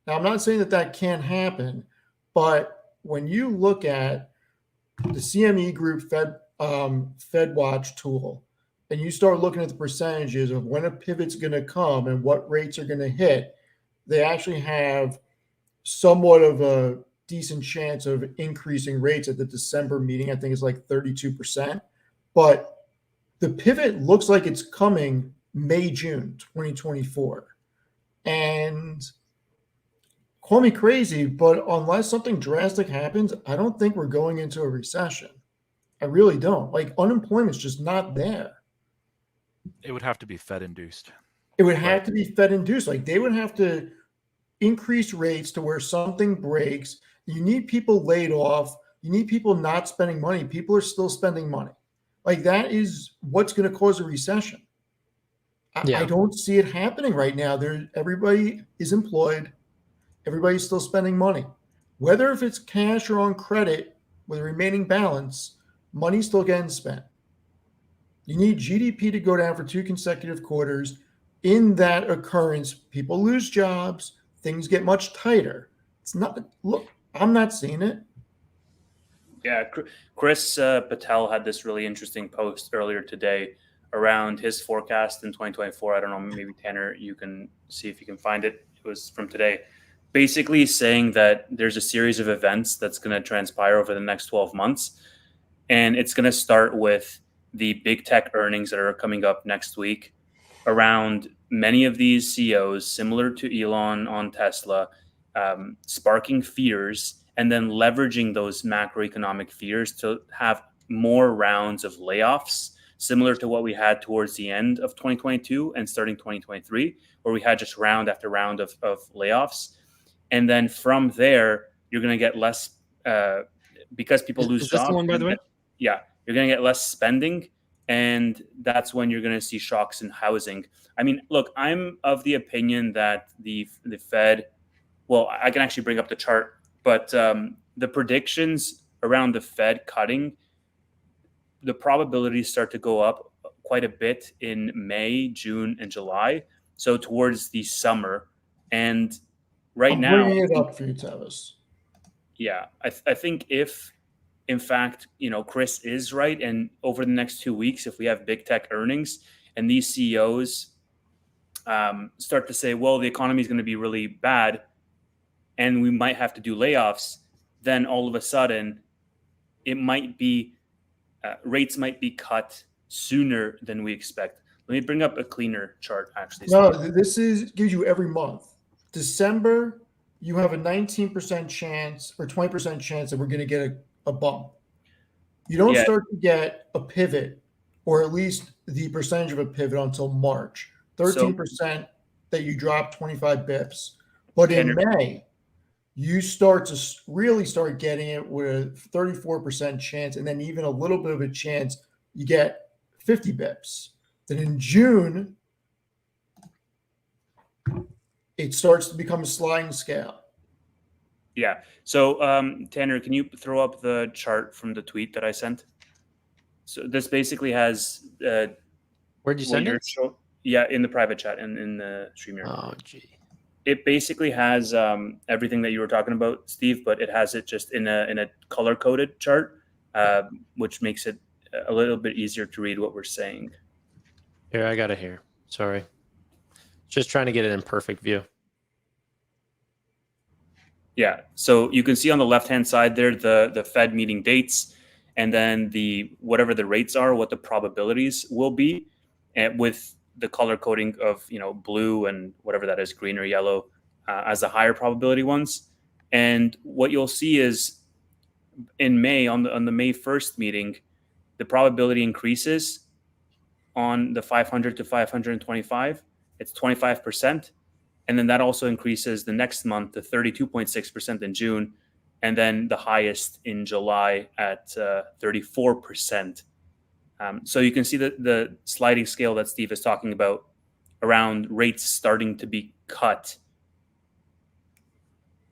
Now, I'm not saying that can't happen, but when you look at the CME Group Fed Watch tool, and you start looking at the percentages of when a pivot's going to come and what rates are going to hit, they actually have somewhat of a decent chance of increasing rates at the December meeting. I think it's like 32%. But the pivot looks like it's coming May, June 2024. And call me crazy, but unless something drastic happens, I don't think we're going into a recession. I really don't. Like, unemployment's just not there. It would have to be Fed induced. It would have to be Fed induced. Like, they would have to increase rates to where something breaks. You need people laid off. You need people not spending money. People are still spending money. Like, that is what's going to cause a recession. I don't see it happening right now. Everybody is employed. Everybody's still spending money. Whether if it's cash or on credit with a remaining balance, money's still getting spent. You need GDP to go down for 2 consecutive quarters. In that occurrence, people lose jobs. Things get much tighter. It's not. Look, I'm not seeing it. Yeah, Chris Patel had this really interesting post earlier today around his forecast in 2024. I don't know, maybe Tanner, you can see if you can find it. It was from today. Basically saying that there's a series of events that's going to transpire over the next 12 months. And it's going to start with the big tech earnings that are coming up next week around many of these CEOs, similar to Elon on Tesla, sparking fears and then leveraging those macroeconomic fears to have more rounds of layoffs, similar to what we had towards the end of 2022 and starting 2023, where we had just round after round of layoffs. And then from there, you're going to get less because people lose jobs. Is this the one, by the way? Yeah, you're going to get less spending. And that's when you're going to see shocks in housing. I mean, look, I'm of the opinion that the Fed, well, I can actually bring up the chart, but the predictions around the Fed cutting, the probabilities start to go up quite a bit in May, June, and July. So towards the summer. And I'm bringing it up for you, Tavis. Yeah, I think if, in fact, Chris is right, and over the next 2 weeks, if we have big tech earnings and these CEOs start to say, well, the economy is going to be really bad and we might have to do layoffs, then all of a sudden it might be rates might be cut sooner than we expect. Let me bring up a cleaner chart, actually. No, this gives you every month. December, you have a 19% chance or 20% chance that we're going to get a bump. You don't start to get a pivot, or at least the percentage of a pivot, until March. 13% that you drop 25 bips. But in May, you start to really start getting it with a 34% chance, and then even a little bit of a chance you get 50 bips. Then in June, it starts to become a sliding scale. Yeah. So, Tanner, can you throw up the chart from the tweet that I sent? So this basically has. Where'd you send it? Yeah, in the private chat and in the StreamYard. Oh, gee. It basically has everything that you were talking about, Steve, but it has it just in a color coded chart, which makes it a little bit easier to read what we're saying. Here, I got it here. Sorry. Just trying to get it in perfect view. Yeah. So you can see on the left-hand side there the Fed meeting dates, and then whatever the rates are, what the probabilities will be, and with the color coding of blue and whatever that is, green or yellow, as the higher probability ones. And what you'll see is in May, on the May 1st meeting, the probability increases on the 500 to 525. It's 25%. And then that also increases the next month to 32.6% in June. And then the highest in July at 34%. So you can see the sliding scale that Steve is talking about around rates starting to be cut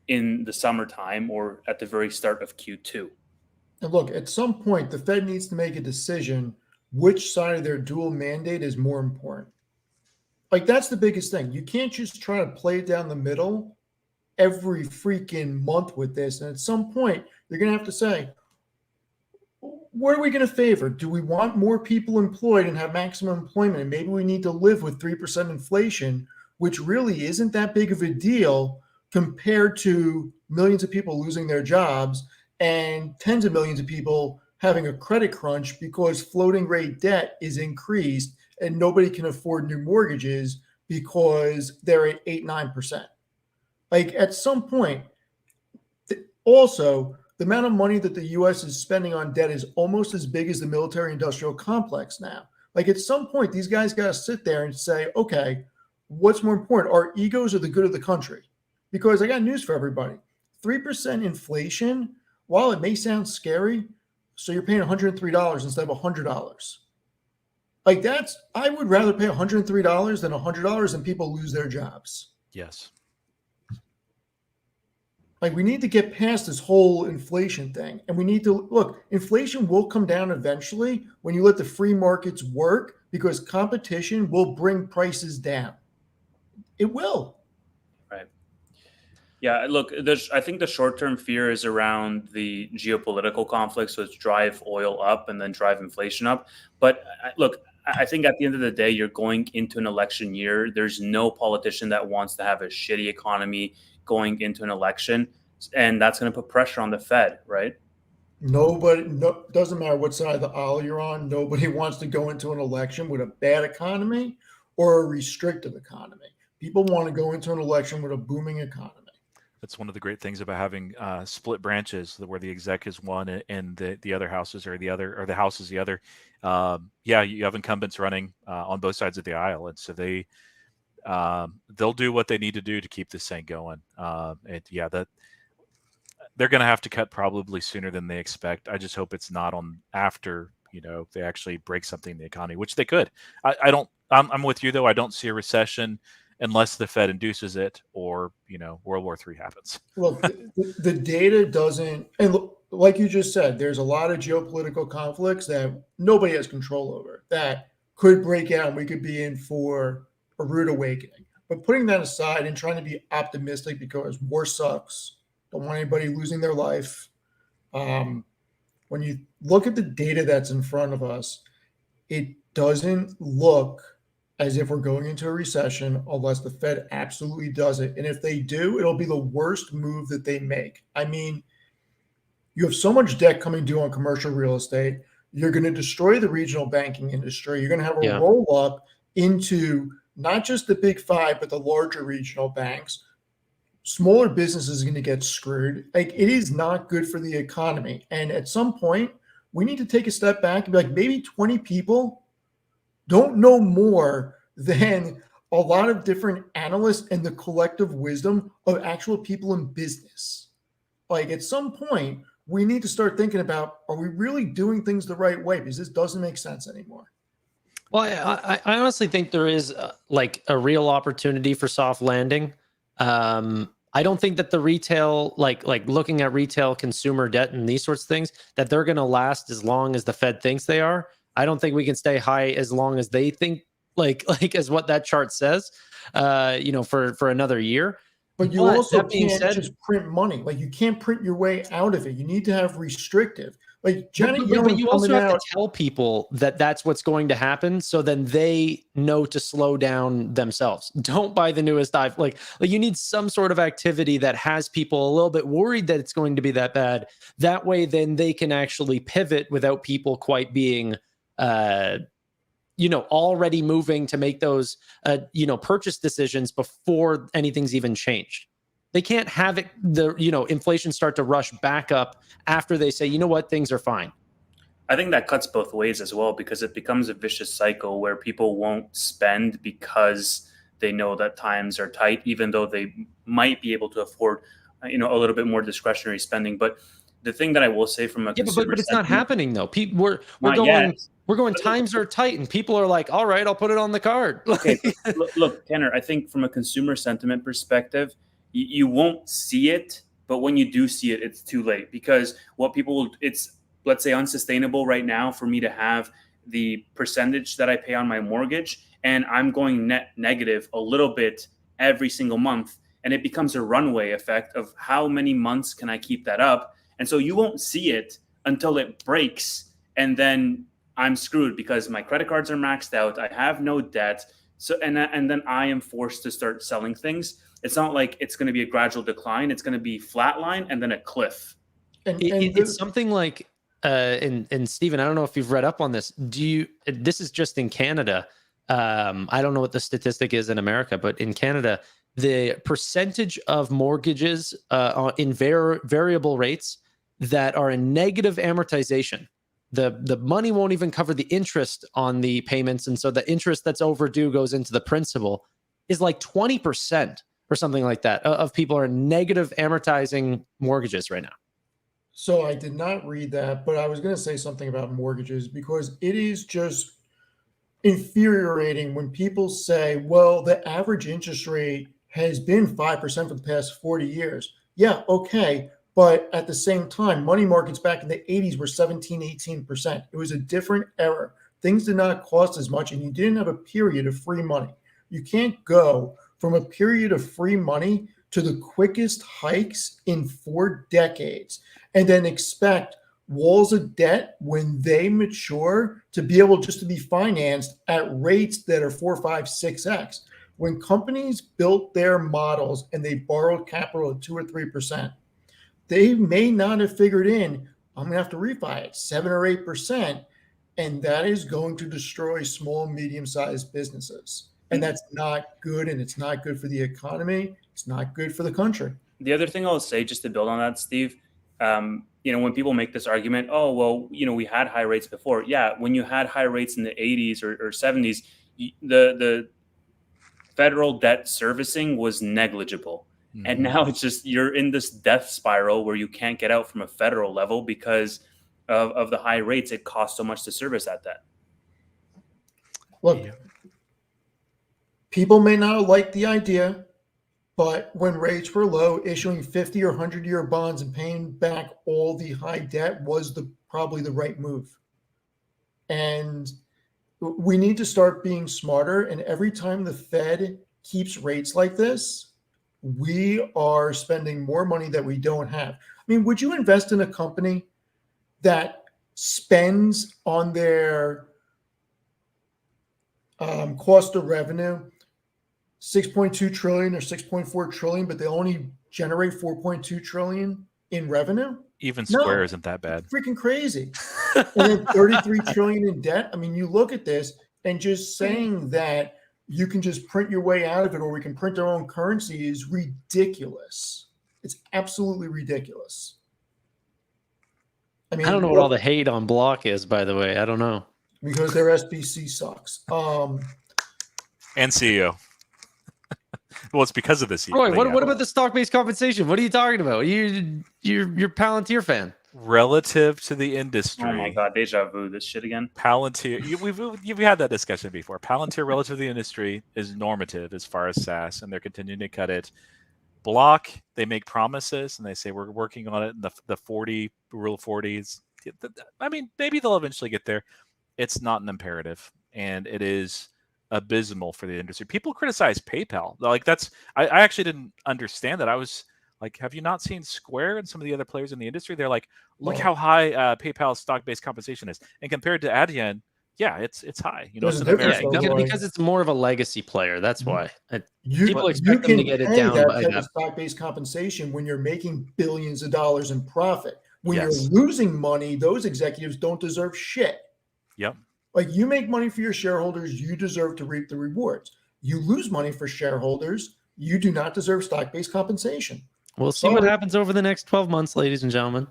in the summertime or at the very start of Q2. And look, at some point, the Fed needs to make a decision which side of their dual mandate is more important. Like, that's the biggest thing. You can't just try to play it down the middle every freaking month with this. And at some point, you're going to have to say, what are we going to favor? Do we want more people employed and have maximum employment? And maybe we need to live with 3% inflation, which really isn't that big of a deal compared to millions of people losing their jobs and tens of millions of people having a credit crunch because floating rate debt is increased and nobody can afford new mortgages because they're at 8-9%. Like, at some point, also, the amount of money that the U.S. is spending on debt is almost as big as the military-industrial complex now. Like, at some point, these guys got to sit there and say, okay, what's more important, our egos or the good of the country? Because I got news for everybody. 3% inflation, while it may sound scary, so you're paying $103 instead of $100. Like, I would rather pay $103 than $100 and people lose their jobs. Yes. Like, we need to get past this whole inflation thing. And we need to look, inflation will come down eventually when you let the free markets work, because competition will bring prices down. It will. Right. Yeah, look, I think the short-term fear is around the geopolitical conflicts, which drive oil up and then drive inflation up. But look, I think at the end of the day, you're going into an election year. There's no politician that wants to have a shitty economy going into an election, and that's going to put pressure on the Fed, right? Doesn't matter what side of the aisle you're on. Nobody wants to go into an election with a bad economy or a restrictive economy. People want to go into an election with a booming economy. That's one of the great things about having split branches, where the exec is one and the other houses are the other, or the house is the other. Yeah, you have incumbents running on both sides of the aisle, and so they'll do what they need to do to keep this thing going. That they're going to have to cut probably sooner than they expect. I just hope it's not on after they actually break something in the economy, which they could. I'm with you though. I don't see a recession unless the Fed induces it, or World War III happens. Look, the data doesn't, and look, like you just said, there's a lot of geopolitical conflicts that nobody has control over that could break out, and we could be in for a rude awakening. But putting that aside and trying to be optimistic, because war sucks, don't want anybody losing their life. When you look at the data that's in front of us, it doesn't look as if we're going into a recession unless the Fed absolutely does it. And if they do, it'll be the worst move that they make. I mean, you have so much debt coming due on commercial real estate. You're going to destroy the regional banking industry. You're going to have a roll up into not just the big five, but the larger regional banks. Smaller businesses are going to get screwed. Like, it is not good for the economy. And at some point, we need to take a step back and be like, maybe 20 people don't know more than a lot of different analysts and the collective wisdom of actual people in business. Like, at some point, we need to start thinking about, are we really doing things the right way? Because this doesn't make sense anymore. Well, I honestly think there is like a real opportunity for soft landing. I don't think that the retail, like looking at retail consumer debt and these sorts of things, that they're going to last as long as the Fed thinks they are. I don't think we can stay high as long as they think, like as what that chart says, for another year. But also can't just print money. Like, you can't print your way out of it. You need to have restrictive. Like Janet but Yellen you also coming have out. to tell people that that's what's going to happen, so then they know to slow down themselves. Don't buy the newest iPhone. Like you need some sort of activity that has people a little bit worried that it's going to be that bad. That way, then they can actually pivot without people quite being, already moving to make those, purchase decisions before anything's even changed. They can't have inflation start to rush back up after they say, you know what, things are fine. I think that cuts both ways as well, because it becomes a vicious cycle where people won't spend because they know that times are tight, even though they might be able to afford, a little bit more discretionary spending. But the thing that I will say from a consumer But it's not sentiment, happening though. People, we're not going yet. we're going. Times are tight, and people are like, all right, I'll put it on the card. Okay, but look, Tanner, I think from a consumer sentiment perspective, you won't see it, but when you do see it, it's too late, because it's, let's say, unsustainable right now for me to have the percentage that I pay on my mortgage, and I'm going net negative a little bit every single month, and it becomes a runway effect of how many months can I keep that up, and so you won't see it until it breaks, and then I'm screwed because my credit cards are maxed out. I have no debt. So, and then I am forced to start selling things. It's not like it's going to be a gradual decline. It's going to be flatline and then a cliff. It's something like, and Stephen, I don't know if you've read up on this. This is just in Canada. I don't know what the statistic is in America, but in Canada, the percentage of mortgages in variable rates that are in negative amortization, the money won't even cover the interest on the payments, and so the interest that's overdue goes into the principal, is like 20% or something like that of people are negative amortizing mortgages right now. So I did not read that, but I was going to say something about mortgages, because it is just infuriating when people say, well, the average interest rate has been 5% for the past 40 years. Yeah, okay. But at the same time, money markets back in the 80s were 17, 18%. It was a different era. Things did not cost as much, and you didn't have a period of free money. You can't go from a period of free money to the quickest hikes in 4 decades and then expect walls of debt, when they mature, to be able just to be financed at rates that are 4, 5, 6x. When companies built their models and they borrowed capital at 2 or 3%, they may not have figured in, I'm going to have to refi it 7 or 8%. And that is going to destroy small, medium-sized businesses. And that's not good. And it's not good for the economy. It's not good for the country. The other thing I'll say, just to build on that, Steve, when people make this argument, oh, well, we had high rates before. Yeah, when you had high rates in the 80s or 70s, the federal debt servicing was negligible. Mm-hmm. And now it's just, you're in this death spiral where you can't get out from a federal level because of the high rates. It costs so much to service that debt. Look, people may not like the idea, but when rates were low, issuing 50 or 100-year bonds and paying back all the high debt was probably the right move. And we need to start being smarter. And every time the Fed keeps rates like this, we are spending more money that we don't have. I mean, would you invest in a company that spends on their cost of revenue 6.2 trillion or 6.4 trillion, but they only generate 4.2 trillion in revenue? Even Square isn't that bad. Freaking crazy. And then 33 trillion in debt. I mean, you look at this, and just saying that you can just print your way out of it, or we can print our own currency, is ridiculous. It's absolutely ridiculous. I mean, I don't know what all the hate on Block is, by the way. I don't know. Because their SBC sucks. And CEO. Well, it's because of this. Roy, what about the stock-based compensation? What are you talking about? You're Palantir fan. Relative to the industry. Oh my God, deja vu, this shit again. Palantir, we've had that discussion before. Palantir relative to the industry is normative as far as SaaS, and they're continuing to cut it. Block, they make promises, and they say we're working on it in the 40 rule 40s. I mean, maybe they'll eventually get there. It's not an imperative, and it is abysmal for the industry. People criticize PayPal. Like I actually didn't understand that. I was Like, have you not seen Square and some of the other players in the industry? They're like, look Oh. how high PayPal's stock-based compensation is, and compared to Adyen, yeah, it's high. You know, There's it's a an difference, American though, company. because it's more of a legacy player. That's Mhm. why. You, People you expect them to can get it pay down that by type that. of stock-based compensation when you're making billions of dollars in profit. When Yes. you're losing money, those executives don't deserve shit. Yep. Like, you make money for your shareholders, you deserve to reap the rewards. You lose money for shareholders, you do not deserve stock-based compensation. We'll see what Sorry. happens over the next 12 months, ladies and gentlemen.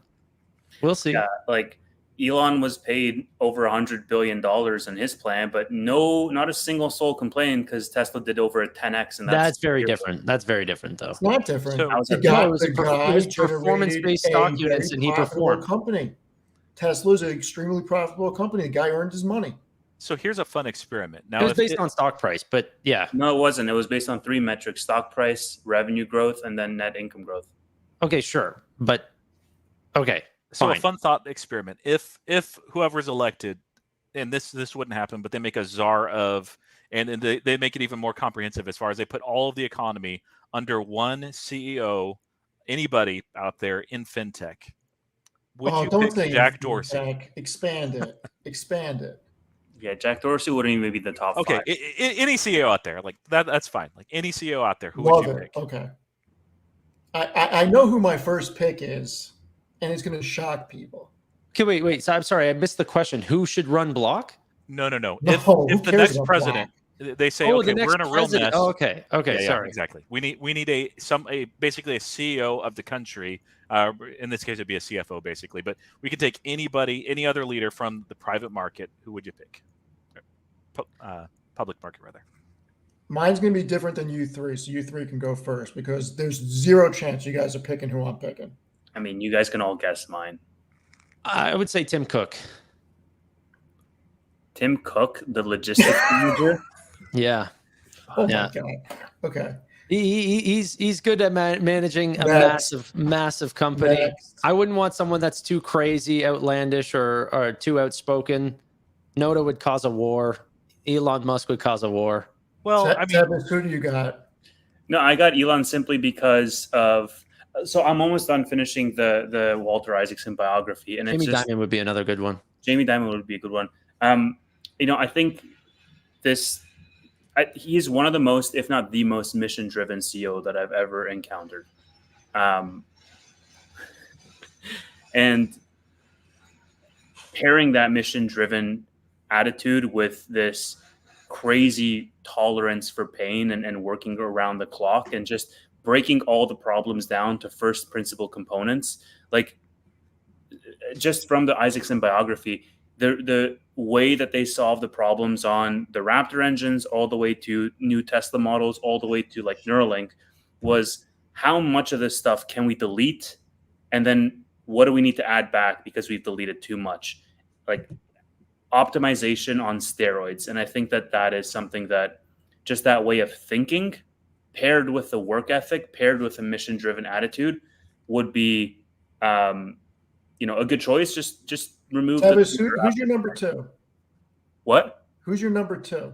We'll see. Yeah, like Elon was paid over $100 billion in his plan, but not a single soul complained because Tesla did over a 10x, and That's very different. That's very different, though. It's not different. So- How's The that guy, No, it was the guy it was generated performance-based a stock very units, and he profitable performed. company. Tesla's an extremely profitable company. The guy earned his money. So here's a fun experiment. Now, It was if based on stock price, but yeah. No, it wasn't. It was based on 3 metrics: stock price, revenue growth, and then net income growth. Okay, sure, but okay, So fine. a fun thought experiment. If whoever's elected, and this wouldn't happen, but they make a czar of, and they make it even more comprehensive as far as they put all of the economy under one CEO, anybody out there in fintech. Would you don't pick say Jack in Dorsey? fintech. Expand it. Expand it. Yeah, Jack Dorsey wouldn't even be the top Okay, 5. any CEO out there, like that's fine. Like any CEO out there, who Love would you it. pick? Okay. I know who my first pick is, and it's going to shock people. Okay, wait. So I'm sorry, I missed the question. Who should run Block? No. No, If who the cares next about president, they say, Oh, okay, the next we're in a real president. mess. Oh, okay. Okay, Yeah, sorry. exactly. We need basically a CEO of the country. In this case, it'd be a CFO, basically. But we could take any other leader from the private market. Who would you pick? Public market, rather. Mine's going to be different than you three, so you three can go first because there's zero chance you guys are picking who I'm picking. I mean, you guys can all guess mine. I would say Tim Cook. Tim Cook, the logistics manager. Yeah. Oh Yeah. my god. Okay. He's good at managing a Next. massive company. Next. I wouldn't want someone that's too crazy, outlandish, or too outspoken. Noda would cause a war. Elon Musk would cause a war. Well, I mean, Tevis, who do you got? No, I got Elon simply because of. So I'm almost done finishing the Walter Isaacson biography, and Jamie it's just Dimon would be another good one. Jamie Dimon would be a good one. I think he is one of the most, if not the most, mission-driven CEO that I've ever encountered. And pairing that mission-driven attitude with this crazy tolerance for pain and working around the clock and just breaking all the problems down to first principle components, like just from the Isaacson biography, the way that they solve the problems on the Raptor engines, all the way to new Tesla models, all the way to like Neuralink, was how much of this stuff can we delete, and then what do we need to add back because we've deleted too much, like optimization on steroids. And I think that is something that just that way of thinking, paired with the work ethic, paired with a mission-driven attitude, would be, a good choice. Just remove. Tevis, who's your number 2? What? Who's your number 2?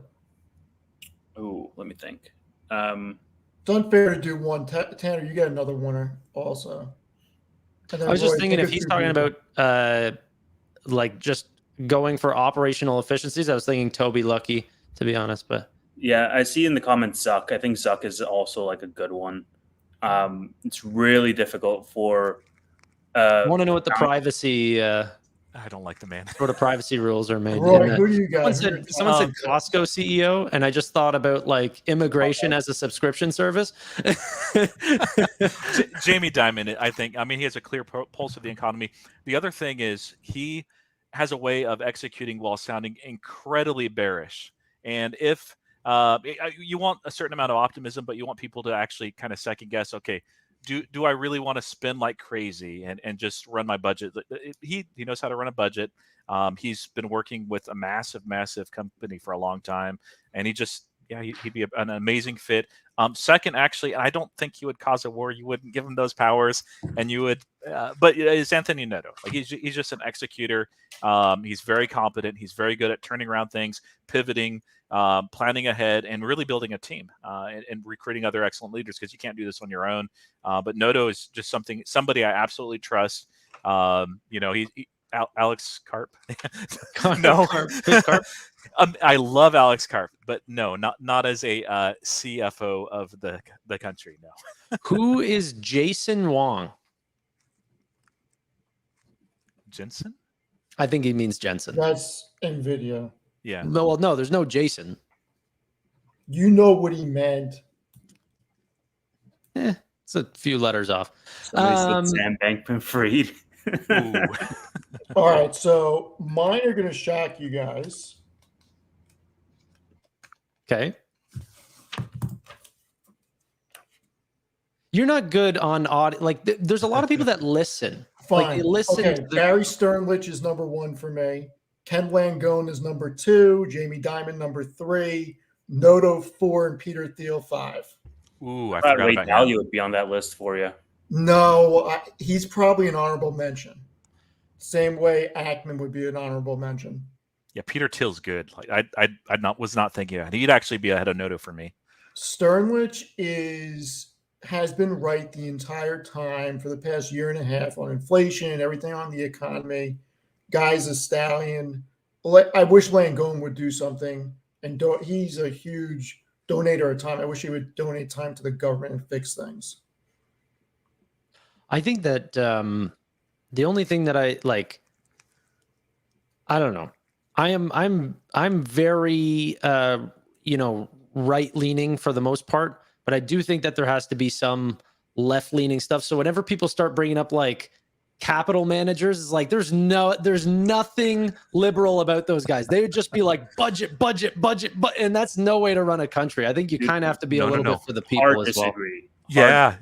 Oh, let me think. It's unfair to do one. Tanner, you got another winner also. And then I was just Roy, thinking think if of he's 2 talking people. about like just going for operational efficiencies, I was thinking Toby Lucky, to be honest. But Yeah, I see in the comments Zuck. I think Zuck is also like a good one. It's really difficult for. I want to know what the privacy I don't like the man. sort of privacy rules are made. Roy, in who do you got? Someone said Costco CEO, and I just thought about like immigration as a subscription service. Jamie Dimon, I think. I mean, he has a clear pulse of the economy. The other thing is he has a way of executing while sounding incredibly bearish. And if you want a certain amount of optimism, but you want people to actually kind of second guess, okay, do I really want to spend like crazy and just run my budget? He knows how to run a budget. He's been working with a massive company for a long time, and he'd be an amazing fit. Second, actually, I don't think he would cause a war. You wouldn't give him those powers, and you would but it's Anthony Neto. Like he's just an executor. He's very competent. He's very good at turning around things, pivoting, planning ahead, and really building a team and recruiting other excellent leaders, because you can't do this on your own. But Noto is just somebody I absolutely trust. Alex Karp. No, Karp. I love Alex Karp, but no, not as a CFO of the country. No. Who is Jason Wong? Jensen? I think he means Jensen. That's NVIDIA. Yeah. Well, no, there's no Jason. You know what he meant. It's a few letters off. Somebody said Sam Bankman-Fried. All right, so mine are going to shock you guys. Okay. You're not good on audio. Like, there's a lot of people that listen. Fine. Like, they listen. Okay, Barry Sternlich is number 1 for me. Ken Langone is number 2. Jamie Dimon number 3. Noto 4 and Peter Thiel 5. Ooh, I thought forgot Ray about Dalio him. would be on that list for you. No, he's probably an honorable mention. Same way Ackman would be an honorable mention. Yeah, Peter Thiel's good. Like I was not thinking of it. He'd actually be ahead of Noto for me. Sternlich has been right the entire time for the past year and a half on inflation and everything on the economy. Guy's a stallion. I wish Langone would do something, and he's a huge donator of time. I wish he would donate time to the government and fix things. I think that the only thing that I like, I don't know. I'm very right leaning for the most part, but I do think that there has to be some left leaning stuff. So whenever people start bringing up like capital managers, it's like there's nothing liberal about those guys. They would just be like budget, and that's no way to run a country. I think you kind of have to be a little bit for the people as well. Yeah.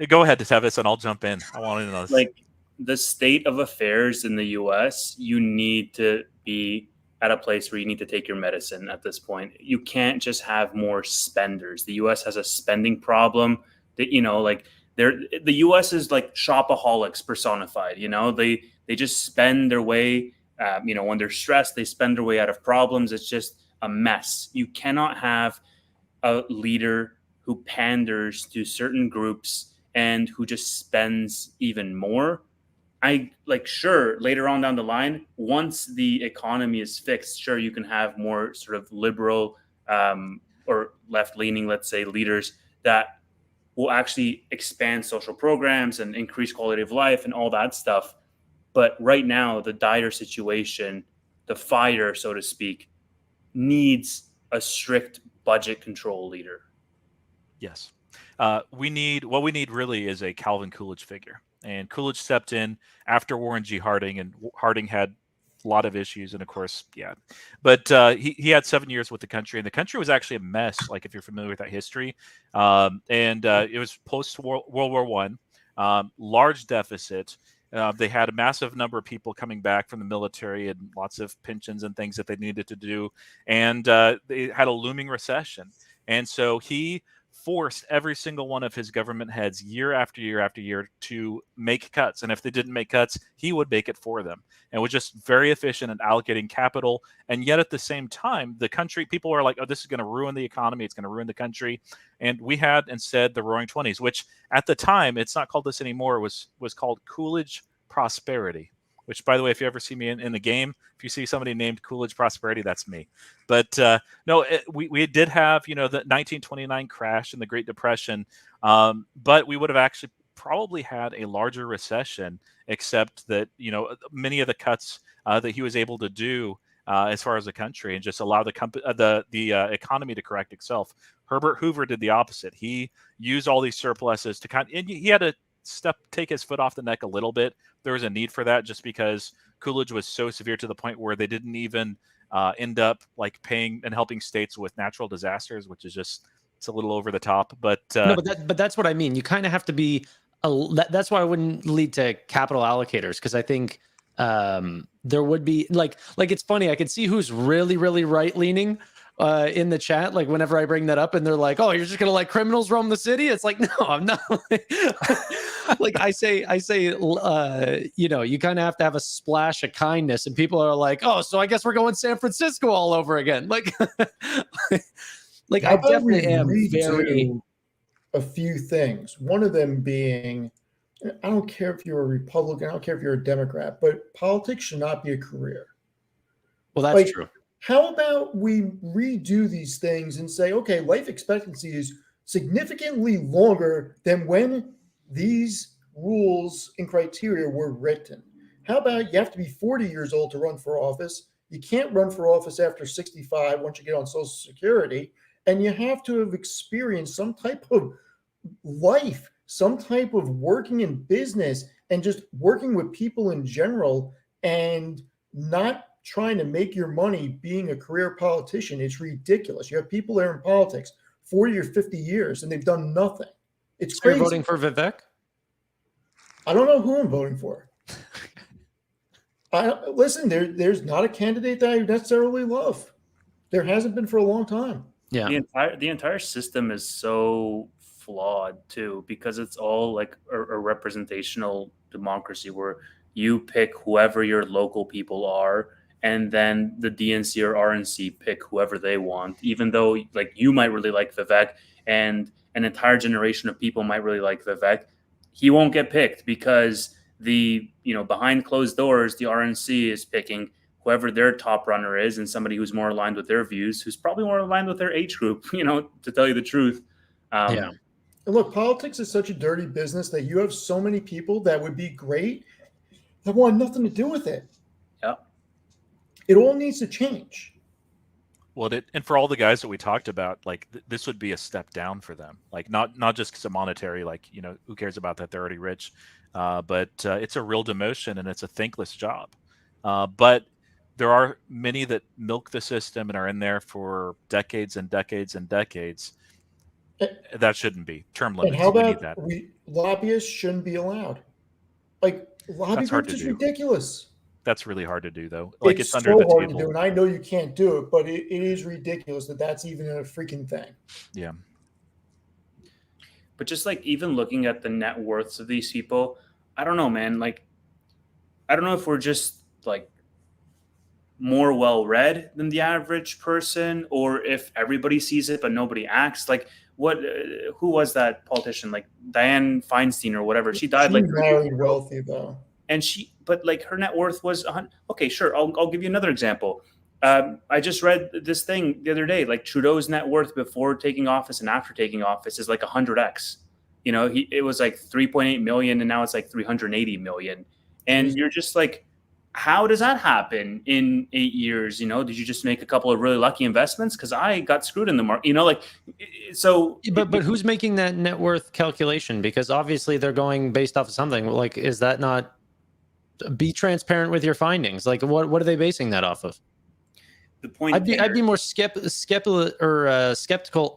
Go ahead, Tevis, and I'll jump in. I want to know this. Like the state of affairs in the U.S., you need to be at a place where you need to take your medicine at this point. You can't just have more spenders. The U.S. has a spending problem that, the U.S. is like shopaholics personified. They just spend their way, when they're stressed, they spend their way out of problems. It's just a mess. You cannot have a leader who panders to certain groups and who just spends even more. Sure, later on down the line, once the economy is fixed, sure, you can have more sort of liberal or left-leaning, let's say, leaders that will actually expand social programs and increase quality of life and all that stuff. But right now, the dire situation, the fire, so to speak, needs a strict budget control leader. Yes. We need really is a Calvin Coolidge figure. And Coolidge stepped in after Warren G. Harding, and Harding had a lot of issues. And of course, yeah, but he had 7 years with the country, and the country was actually a mess. Like if you're familiar with that history, it was post World War I, large deficit. They had a massive number of people coming back from the military and lots of pensions and things that they needed to do. And they had a looming recession. And so he forced every single one of his government heads year after year after year to make cuts. And if they didn't make cuts, he would make it for them, and was just very efficient at allocating capital. And yet at the same time, the country, people are like, oh, this is going to ruin the economy. It's going to ruin the country. And we had instead the Roaring '20s, which at the time, it's not called this anymore. It was called Coolidge Prosperity, which, by the way, if you ever see me in the game, if you see somebody named Coolidge Prosperity, that's me. But no, we did have, the 1929 crash and the Great Depression, but we would have actually probably had a larger recession, except that, many of the cuts that he was able to do as far as the country and just allow the economy to correct itself. Herbert Hoover did the opposite. He used all these surpluses to and he had to take his foot off the neck a little bit. There was a need for that just because Coolidge was so severe to the point where they didn't even end up like paying and helping states with natural disasters, which is just, it's a little over the top. But no, but that's what I mean. You kind of have to be that's why I wouldn't lead to capital allocators, because I think there would be like it's funny. I could see who's really, really right leaning, in the chat, like whenever I bring that up, and they're like, "Oh, you're just gonna let criminals roam the city?" It's like, no, I'm not. Like I say, you know, you kind of have to have a splash of kindness, and people are like, "Oh, so I guess we're going San Francisco all over again." Like, like How I about we definitely am very. redo a few things. One of them being, I don't care if you're a Republican, I don't care if you're a Democrat, but politics should not be a career. Well, that's Like, true. how about we redo these things and say, okay, life expectancy is significantly longer than when these rules and criteria were written? How about you have to be 40 years old to run for office? You can't run for office after 65 once you get on Social Security. And you have to have experienced some type of life, some type of working in business and just working with people in general and not trying to make your money being a career politician. It's ridiculous. You have people there in politics 40 or 50 years and they've done nothing. It's So you're crazy. voting for Vivek? I don't know who I'm voting for. Listen, there's not a candidate that I necessarily love. There hasn't been for a long time. Yeah. The entire system is so flawed too, because it's all like a representational democracy where you pick whoever your local people are, and then the DNC or RNC pick whoever they want, even though like you might really like Vivek and an entire generation of people might really like Vivek. He won't get picked because behind closed doors, the RNC is picking whoever their top runner is and somebody who's more aligned with their views, who's probably more aligned with their age group, to tell you the truth. Yeah. And look, politics is such a dirty business that you have so many people that would be great that want nothing to do with it. Yeah. It all needs to change. Well, and for all the guys that we talked about, like this would be a step down for them. Like not just because of monetary, like, who cares about that? They're already rich. But it's a real demotion and it's a thankless job. But there are many that milk the system and are in there for decades and decades and decades. That shouldn't be term limits. And how We need about that. Lobbyists shouldn't be allowed? Like lobby That's hard groups to is do. ridiculous. That's really hard to do, though. Like it's under so the hard table. to do, and I know you can't do it, but it is ridiculous that that's even a freaking thing. Yeah. But just like even looking at the net worths of these people, I don't know, man. Like, I don't know if we're just like more well-read than the average person, or if everybody sees it but nobody acts. Like, who was that politician? Like Dianne Feinstein or whatever. She died like married wealthy though, and but like her net worth was okay. Sure, I'll give you another example. I just read this thing the other day. Like Trudeau's net worth before taking office and after taking office is like 100x. It was like 3.8 million, and now it's like 380 million. And you're just like, how does that happen in 8 years? Did you just make a couple of really lucky investments? Because I got screwed in the market. So. But who's making that net worth calculation? Because obviously they're going based off of something. Like, is that not? Be transparent with your findings. Like, what are they basing that off of? The point. I'd be more skeptical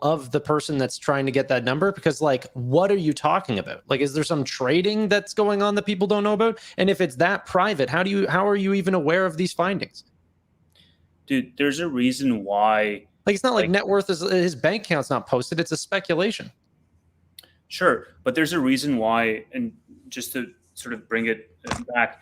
of the person that's trying to get that number, because like, what are you talking about? Like, is there some trading that's going on that people don't know about? And if it's that private, how are you even aware of these findings? Dude, there's a reason why. Like, it's not like net worth is his bank account's not posted. It's a speculation. Sure, but there's a reason why, and just to sort of bring it back.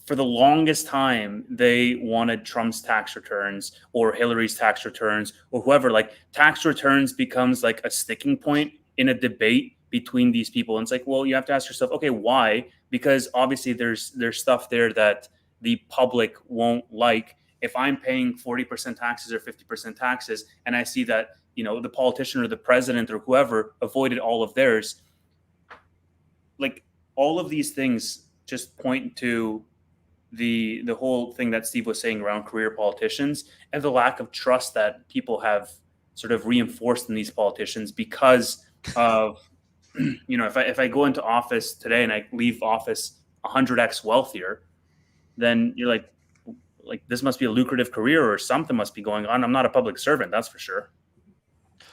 For the longest time, they wanted Trump's tax returns or Hillary's tax returns or whoever. Like tax returns becomes like a sticking point in a debate between these people. And it's like, well, you have to ask yourself, okay, why? Because obviously there's stuff there that the public won't like. If I'm paying 40% taxes or 50% taxes, and I see that, the politician or the president or whoever avoided all of theirs, like all of these things just point to the whole thing that Steve was saying around career politicians and the lack of trust that people have sort of reinforced in these politicians because of, if I go into office today and I leave office 100x wealthier, then you're like this must be a lucrative career or something must be going on. I'm not a public servant, that's for sure.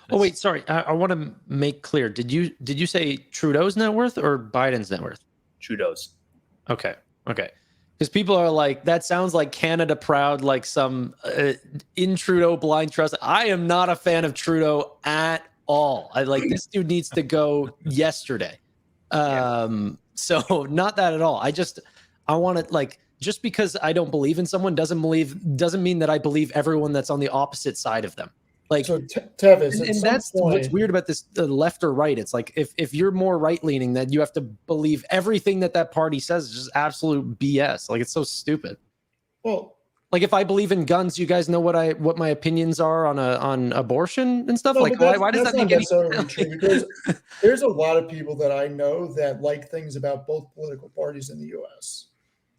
Oh wait, sorry. I want to make clear. Did you say Trudeau's net worth or Biden's net worth? Trudeau's. Okay. Because people are like, that sounds like Canada proud, like some in Trudeau blind trust. I am not a fan of Trudeau at all. I like this dude needs to go yesterday. So not that at all. I want to like, just because I don't believe in someone doesn't mean that I believe everyone that's on the opposite side of them. Like, so Tevis, and that's what's weird about this, the left or right. It's like if you're more right leaning, then you have to believe everything that party says is just absolute BS. Like, it's so stupid. Well, like if I believe in guns, you guys know what my opinions are on abortion and stuff. no, like why does that make any sense? true? Because there's a lot of people that I know that like things about both political parties in the U.S.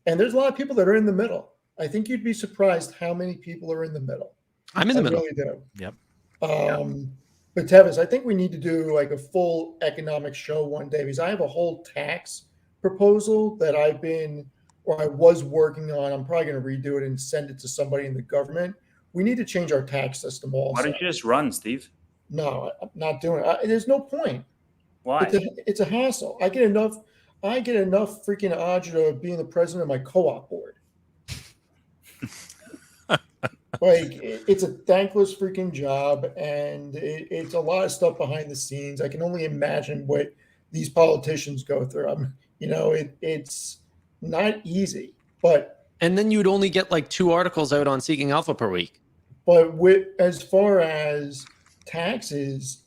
And there's a lot of people that are in the middle. I think you'd be surprised how many people are in the middle. I'm in the middle. Really do. Yep. But Tevis, I think we need to do like a full economic show one day, because I have a whole tax proposal that I was working on. I'm probably going to redo it and send it to somebody in the government. We need to change our tax system also. Why don't you just run, Steve? No, I'm not doing it. There's no point. Why? It's a hassle. I get enough freaking agita being the president of my co-op board. Like, it's a thankless freaking job, and it's a lot of stuff behind the scenes. I can only imagine what these politicians go through. It's not easy, and then you'd only get like 2 articles out on Seeking Alpha per week. But as far as taxes,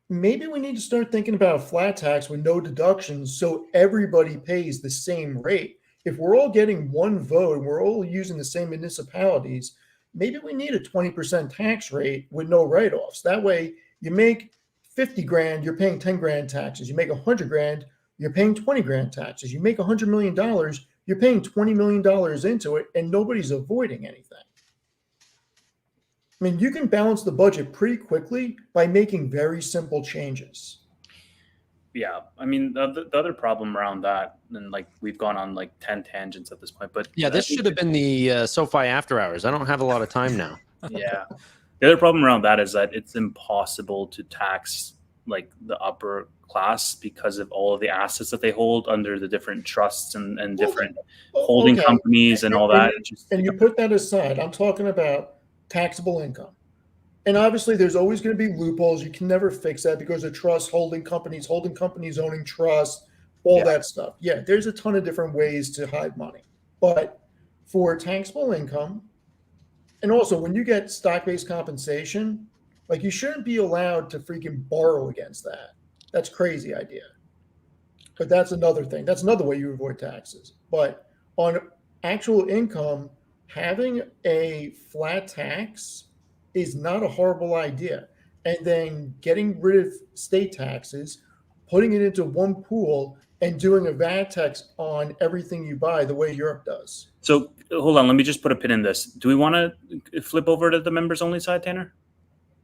maybe we need to start thinking about a flat tax with no deductions, so everybody pays the same rate. If we're all getting one vote and we're all using the same municipalities, maybe we need a 20% tax rate with no write-offs. That way, you make 50 grand, you're paying 10 grand taxes. You make 100 grand, you're paying 20 grand taxes. You make $100 million, you're paying $20 million into it, and nobody's avoiding anything. I mean, you can balance the budget pretty quickly by making very simple changes. Yeah, I mean, the other problem around that, and like we've gone on like 10 tangents at this point, but yeah, this should have been the SoFi after hours. I don't have a lot of time now. Yeah, the other problem around that is that it's impossible to tax like the upper class because of all of the assets that they hold under the different trusts and different holding companies and all that. And you put that aside. I'm talking about taxable income. And obviously, there's always going to be loopholes. You can never fix that because of trust, holding companies owning trust, all that stuff. Yeah, there's a ton of different ways to hide money. But for taxable income, and also when you get stock-based compensation, like, you shouldn't be allowed to freaking borrow against that. That's a crazy idea. But that's another thing. That's another way you avoid taxes. But on actual income, having a flat tax is not a horrible idea. And then getting rid of state taxes, putting it into one pool, and doing a VAT tax on everything you buy the way Europe does. So hold on, let me just put a pin in this. Do we want to flip over to the members only side, Tanner?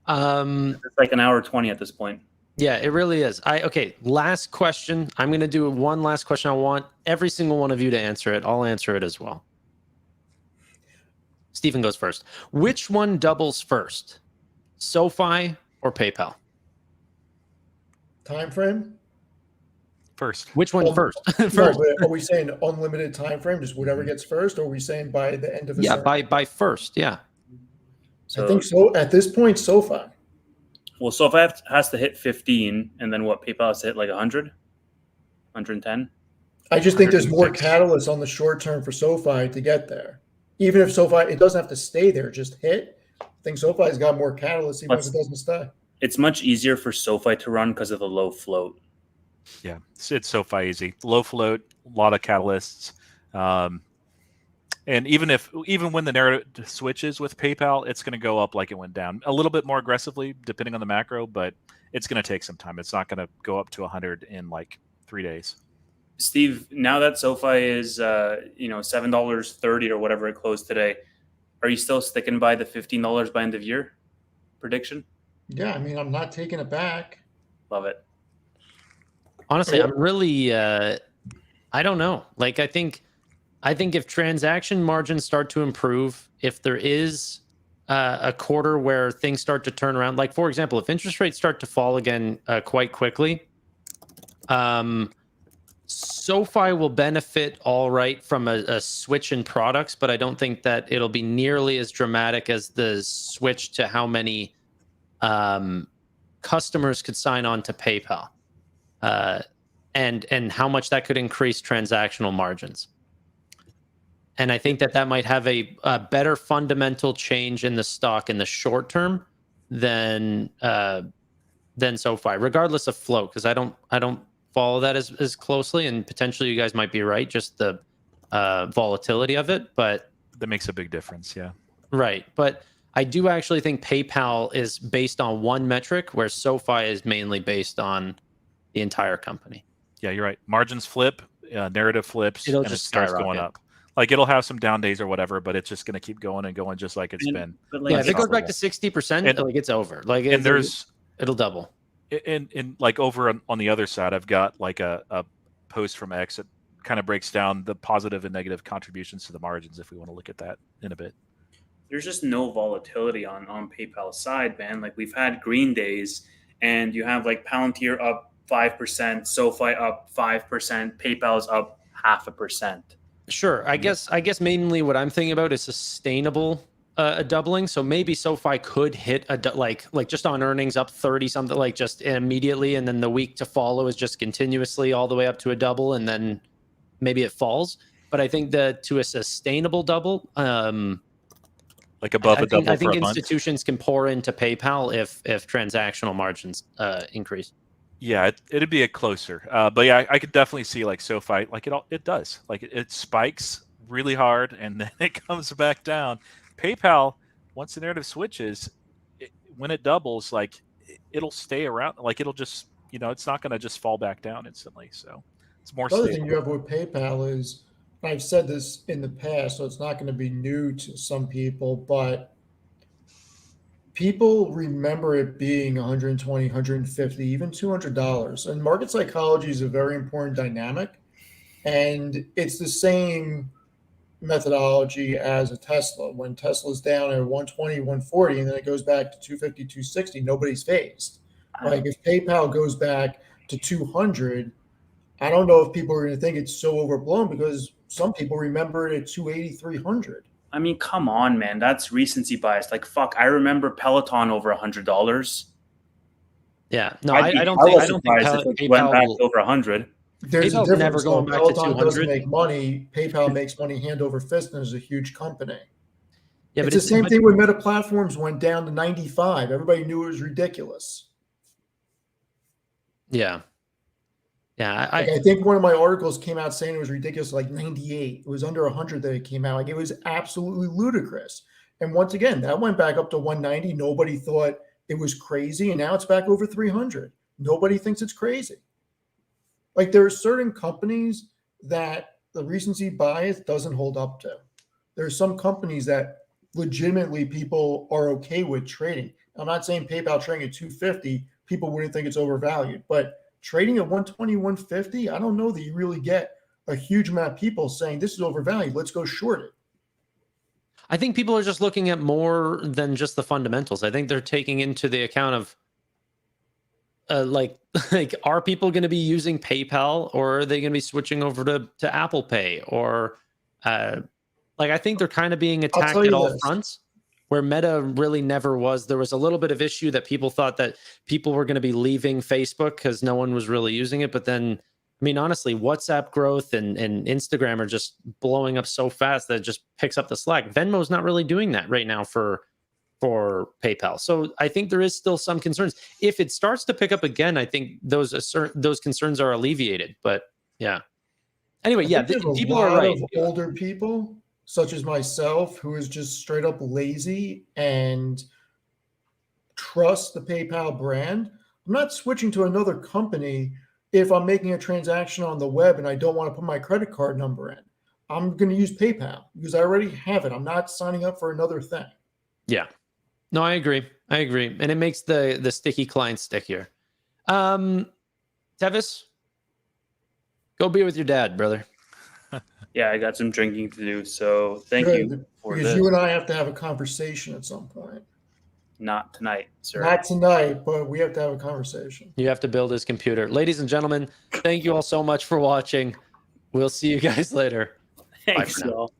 It's like an hour 20 at this point. Yeah, it really is. Okay, last question. I'm going to do one last question. I want every single one of you to answer it. I'll answer it as well. Stephen goes first. Which one doubles first? SoFi or PayPal? Time frame? First. Which one first? No, but are we saying unlimited time frame, just whatever gets first, or are we saying by the end of the by first, yeah. So, I think so. At this point, SoFi. Well, SoFi has to hit 15, and then what? PayPal has to hit like 100, 110. I just think there's more catalysts on the short term for SoFi to get there. Even if SoFi, it doesn't have to stay there, just hit. I think SoFi's got more catalysts, even if it doesn't stay. It's much easier for SoFi to run because of the low float. Yeah, it's SoFi easy. Low float, a lot of catalysts. And even when the narrative switches with PayPal, it's going to go up like it went down. A little bit more aggressively, depending on the macro, but it's going to take some time. It's not going to go up to 100 in like 3 days. Steve, now that SoFi is $7.30 or whatever it closed today, are you still sticking by the $15 by end of year prediction? Yeah, I mean, I'm not taking it back. Love it. Honestly, I'm really I don't know. Like, I think if transaction margins start to improve, if there is a quarter where things start to turn around, like, for example, if interest rates start to fall again quite quickly, SoFi will benefit all right from a switch in products, but I don't think that it'll be nearly as dramatic as the switch to how many customers could sign on to PayPal, and how much that could increase transactional margins. And I think that might have a better fundamental change in the stock in the short term than SoFi, regardless of float, because I don't follow that as closely, and potentially you guys might be right, just the volatility of it. But that makes a big difference. Yeah. Right. But I do actually think PayPal is based on one metric, where SoFi is mainly based on the entire company. Yeah, you're right. Margins flip, narrative flips, It'll and just it starts skyrocket. going up. Like it'll have some down days or whatever, but it's just going to keep going and going, just like it's been. But Yeah, if it goes back to unstoppable. 60%, like it's over. Like And it'll double. and like over on the other side, I've got like a post from X that kind of breaks down the positive and negative contributions to the margins, if we want to look at that in a bit. There's just no volatility on PayPal's side, man. Like we've had green days, and you have like Palantir up 5%, SoFi up 5%, PayPal's up 0.5%. Sure. I guess mainly what I'm thinking about is sustainable a doubling. So maybe SoFi could hit like just on earnings up 30 something, like just immediately, and then the week to follow is just continuously all the way up to a double, and then maybe it falls. But I think that to a sustainable double, like above a double I for think a month. institutions can pour into PayPal if transactional margins increase. Yeah, it'd be a closer. But yeah, I could definitely see like SoFi, like it does. Like it spikes really hard and then it comes back down. PayPal, once the narrative switches, when it doubles, like it'll stay around. Like it'll just, it's not going to just fall back down instantly. So it's more The other stable. thing you have with PayPal is, and I've said this in the past, so it's not going to be new to some people, but people remember it being 120, 150, even $200. And market psychology is a very important dynamic. And it's the same methodology as a Tesla. When Tesla's down at 120, 140, and then it goes back to 250, 260, nobody's phased. Like if PayPal goes back to 200, I don't know if people are going to think it's so overblown, because some people remember it at 280, 300. I mean, come on, man. That's recency bias. Like, fuck, I remember Peloton over $100. Yeah. No, I don't think it went back to over 100. There's PayPal's a difference. never going back to Peloton 200. doesn't make money. PayPal makes money hand over fist and is a huge company. Yeah, It's the same thing when Meta Platforms went down to 95. Everybody knew it was ridiculous. Yeah. Yeah. I think one of my articles came out saying it was ridiculous, like 98. It was under 100 that it came out. Like it was absolutely ludicrous. And once again, that went back up to 190. Nobody thought it was crazy. And now it's back over 300. Nobody thinks it's crazy. Like there are certain companies that the recency bias doesn't hold up to. There are some companies that legitimately people are okay with trading. I'm not saying PayPal trading at 250, people wouldn't think it's overvalued, but trading at 120, 150, I don't know that you really get a huge amount of people saying this is overvalued, let's go short it. I think people are just looking at more than just the fundamentals. I think they're taking into the account of like are people going to be using PayPal, or are they going to be switching over to Apple Pay, or like I think they're kind of being attacked at all fronts, where Meta really never was. There was a little bit of issue that people thought that people were going to be leaving Facebook because no one was really using it. But then, I mean, honestly, WhatsApp growth and Instagram are just blowing up so fast that it just picks up the slack. Venmo's not really doing that right now for PayPal. So I think there is still some concerns. If it starts to pick up again, I think those concerns are alleviated. But yeah. Anyway, yeah, people are right. Older people, such as myself, who is just straight up lazy and trust the PayPal brand. I'm not switching to another company if I'm making a transaction on the web and I don't want to put my credit card number in. I'm going to use PayPal because I already have it. I'm not signing up for another thing. Yeah. No, I agree. And it makes the sticky client stickier. Tevis, go be with your dad, brother. Yeah, I got some drinking to do. So thank you for because this. You and I have to have a conversation at some point. Not tonight, sir. Not tonight, but we have to have a conversation. You have to build his computer. Ladies and gentlemen, thank you all so much for watching. We'll see you guys later. Thanks, for now. y'all.